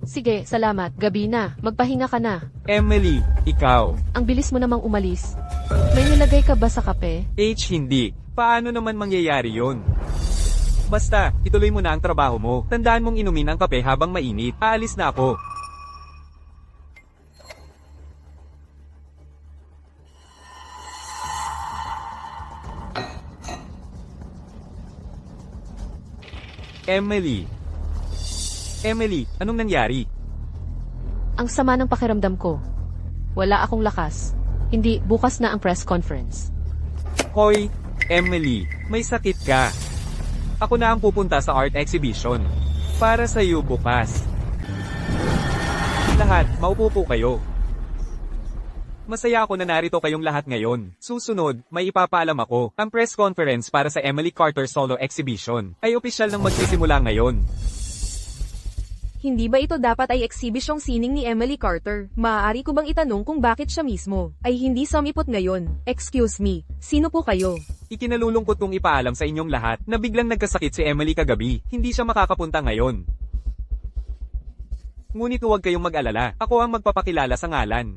Sige, salamat. Gabi na. Magpahinga ka na. Emily, ikaw. Ang bilis mo namang umalis. May nilagay ka ba sa kape? H, hindi. Paano naman mangyayari yon? Basta, ituloy mo na ang trabaho mo. Tandaan mong inumin ang kape habang mainit. Aalis na ako. Emily. Emily, anong nangyari? Ang sama ng pakiramdam ko. Wala akong lakas. Hindi, bukas na ang press conference. Hoy, Emily, may sakit ka. Ako na ang pupunta sa art exhibition. Para sa iyo bukas. Lahat, maupo po kayo. Masaya ako na narito kayong lahat ngayon. Susunod, may ipapaalam ako. Ang press conference para sa Emily Carter Solo Exhibition ay opisyal nang magsisimula ngayon. Hindi ba ito dapat ay exhibisyong sining ni Emily Carter? Maaari ko bang itanong kung bakit siya mismo ay hindi sumipot ngayon? Excuse me, sino po kayo? Ikinalulungkot kong ipaalam sa inyong lahat na biglang nagkasakit si Emily kagabi. Hindi siya makakapunta ngayon. Ngunit huwag kayong mag-alala. Ako ang magpapakilala sa ngalan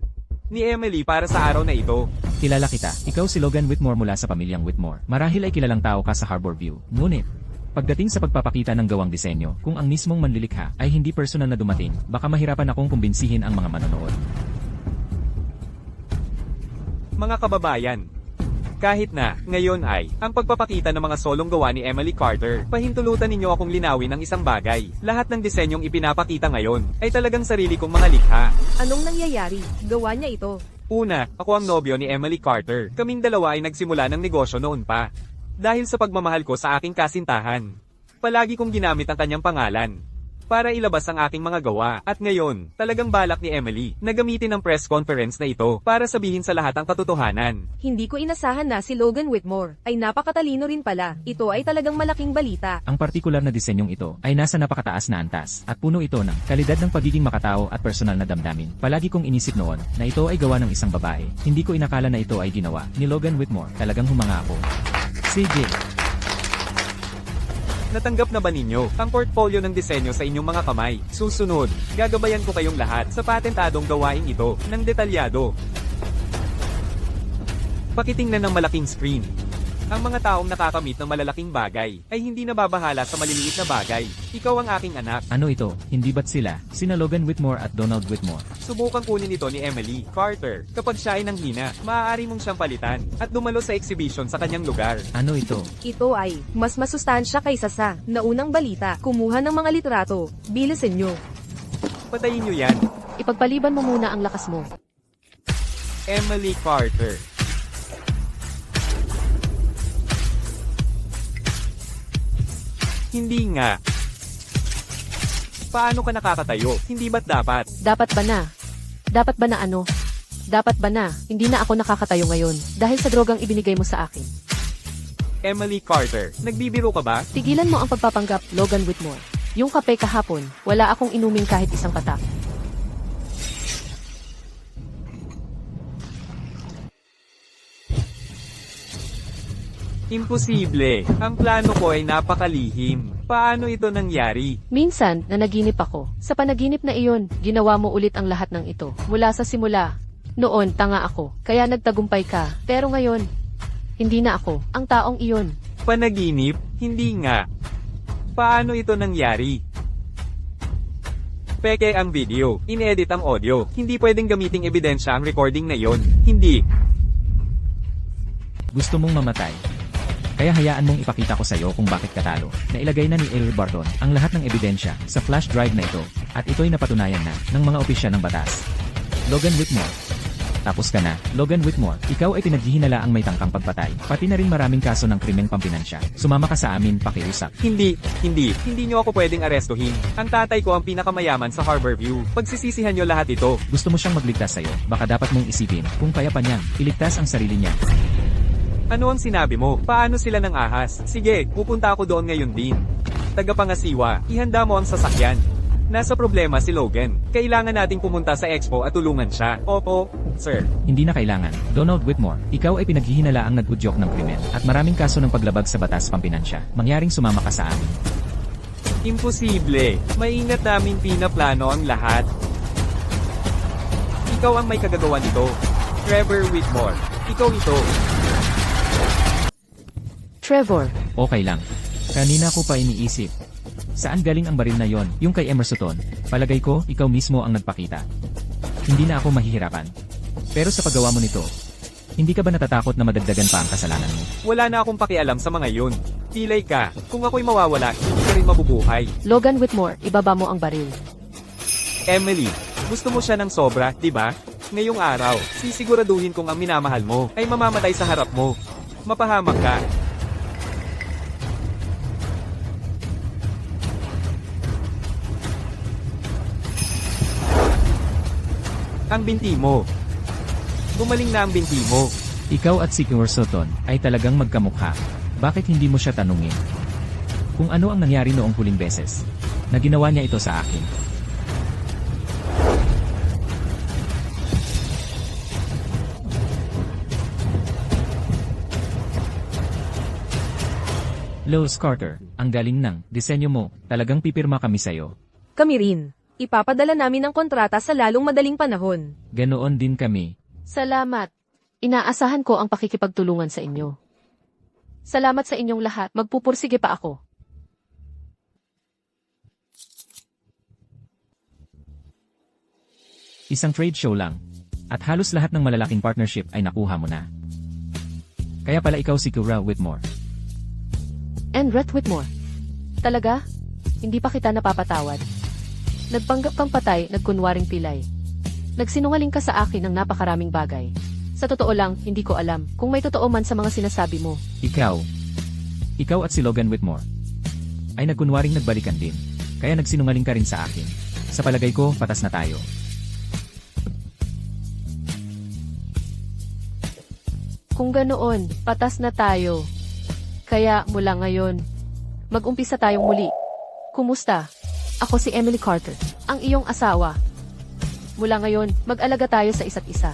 ni Emily para sa araw na ito. Kilala kita. Ikaw si Logan Whitmore mula sa pamilyang Whitmore. Marahil ay kilalang tao ka sa Harbor View. Ngunit, pagdating sa pagpapakita ng gawang disenyo, kung ang mismong manlilikha ay hindi personal na dumating, baka mahirapan akong kumbinsihin ang mga manonood. Mga kababayan, kahit na, ngayon ay, ang pagpapakita ng mga solong gawa ni Emily Carter, pahintulutan ninyo akong linawin ng isang bagay. Lahat ng disenyong ipinapakita ngayon, ay talagang sarili kong mga likha. Anong nangyayari? Gawa niya ito. Una, ako ang nobyo ni Emily Carter. Kaming dalawa ay nagsimula ng negosyo noon pa. Dahil sa pagmamahal ko sa aking kasintahan. Palagi kong ginamit ang kanyang pangalan para ilabas ang aking mga gawa. At ngayon, talagang balak ni Emily na gamitin ang press conference na ito para sabihin sa lahat ang katotohanan. Hindi ko inasahan na si Logan Whitmore ay napakatalino rin pala. Ito ay talagang malaking balita. Ang partikular na disenyong ito ay nasa napakataas na antas at puno ito ng kalidad ng pagiging makatao at personal na damdamin. Palagi kong inisip noon na ito ay gawa ng isang babae. Hindi ko inakala na ito ay ginawa ni Logan Whitmore. Talagang humanga ako. Sige. Natanggap na ba ninyo ang portfolio ng disenyo sa inyong mga kamay? Susunod, gagabayan ko kayong lahat sa patentadong gawain ito ng detalyado. Pakitingnan ng malaking screen. Ang mga taong nakakamit ng malalaking bagay ay hindi nababahala sa maliliit na bagay. Ikaw ang aking anak. Ano ito? Hindi ba't sila? Sina Logan Whitmore at Donald Whitmore. Subukan kunin ito ni Emily Carter. Kapag siya ay nanghina, maaari mong siyang palitan at dumalo sa exhibition sa kanyang lugar. Ano ito? Ito ay mas masustansya kaysa sa naunang balita. Kumuha ng mga litrato. Bilisin nyo. Patayin niyo yan. Ipagpaliban mo muna ang lakas mo. Emily Carter. Hindi nga. Paano ka nakakatayo? Hindi ba't dapat? Dapat ba na? Dapat ba na ano? Dapat ba na? Hindi na ako nakakatayo ngayon dahil sa drogang ibinigay mo sa akin. Emily Carter, nagbibiro ka ba? Tigilan mo ang pagpapanggap, Logan Whitmore. Yung kape kahapon, wala akong inuming kahit isang patak. Imposible. Ang plano ko ay napakalihim. Paano ito nangyari? Minsan, nanaginip ako. Sa panaginip na iyon, ginawa mo ulit ang lahat ng ito. Mula sa simula. Noon, tanga ako. Kaya nagtagumpay ka. Pero ngayon, hindi na ako. Ang taong iyon. Panaginip? Hindi nga. Paano ito nangyari? Peke ang video. Inedit ang audio. Hindi pwedeng gamiting ebidensya ang recording na yon. Hindi. Gusto mong mamatay? Kaya hayaan mong ipakita ko sa iyo kung bakit katalo. Nailagay na ni L. Barton ang lahat ng ebidensya sa flash drive na ito at ito'y napatunayan na ng mga opisyal ng batas. Logan Whitmore. Tapos ka na, Logan Whitmore. Ikaw ay pinaghihinala ang may tangkang pagpatay. Pati na rin maraming kaso ng krimeng pampinansya. Sumama ka sa amin, pakiusap. Hindi niyo ako pwedeng arestuhin. Ang tatay ko ang pinakamayaman sa Harborview. Pagsisisihan niyo lahat ito. Gusto mo siyang magligtas sa iyo. Baka dapat mong isipin kung kaya pa niyang iligtas ang sarili niya. Ano ang sinabi mo? Paano sila ng ahas? Sige, pupunta ako doon ngayon din. Tagapangasiwa, ihanda mo ang sasakyan. Nasa problema si Logan. Kailangan nating pumunta sa expo at tulungan siya. Opo, sir. Hindi na kailangan. Donald Whitmore, ikaw ay pinaghihinalaang nag-udyok ng krimen at maraming kaso ng paglabag sa batas pampinansya. Mangyaring sumama ka sa amin. Imposible. Maingat namin pinaplano ang lahat. Ikaw ang may kagagawa nito. Trevor Whitmore. Ikaw ito. Trevor, Okay lang. Kanina ko pa iniisip. Saan galing ang baril na yon? Yung kay Emerson. Palagay ko, ikaw mismo ang nagpakita. Hindi na ako mahihirapan. Pero sa paggawa mo nito, hindi ka ba natatakot na madagdagan pa ang kasalanan mo? Wala na akong pakialam sa mga yun. Pilay ka. Kung ako'y mawawala, hindi ka rin mabubuhay. Logan Whitmore, ibaba mo ang baril. Emily, gusto mo siya ng sobra, di ba? Ngayong araw, sisiguraduhin kong ang minamahal mo ay mamamatay sa harap mo. Mapahamak ka. Ang binti mo. Gumaling na ang binti mo. Ikaw at si Emerson ay talagang magkamukha. Bakit hindi mo siya tanungin? Kung ano ang nangyari noong huling beses, na ginawa niya ito sa akin. Lois Carter, ang galing ng disenyo mo, talagang pipirma kami sa'yo. Kami rin. Ipapadala namin ang kontrata sa lalong madaling panahon. Ganoon din kami. Salamat. Inaasahan ko ang pakikipagtulungan sa inyo. Salamat sa inyong lahat. Magpupursige pa ako. Isang trade show lang. At halos lahat ng malalaking partnership ay nakuha mo na. Kaya pala ikaw si Kura Whitmore. And Rhett Whitmore. Talaga? Hindi pa kita napapatawad. Nagpanggap kang patay, nagkunwaring pilay. Nagsinungaling ka sa akin ng napakaraming bagay. Sa totoo lang, hindi ko alam kung may totoo man sa mga sinasabi mo. Ikaw at si Logan Whitmore ay nagkunwaring nagbalikan din. Kaya nagsinungaling ka rin sa akin. Sa palagay ko, patas na tayo. Kung ganoon, patas na tayo. Kaya mula ngayon, mag-umpisa tayong muli. Kumusta? Ako si Emily Carter, ang iyong asawa. Mula ngayon, mag-alaga tayo sa isa't isa.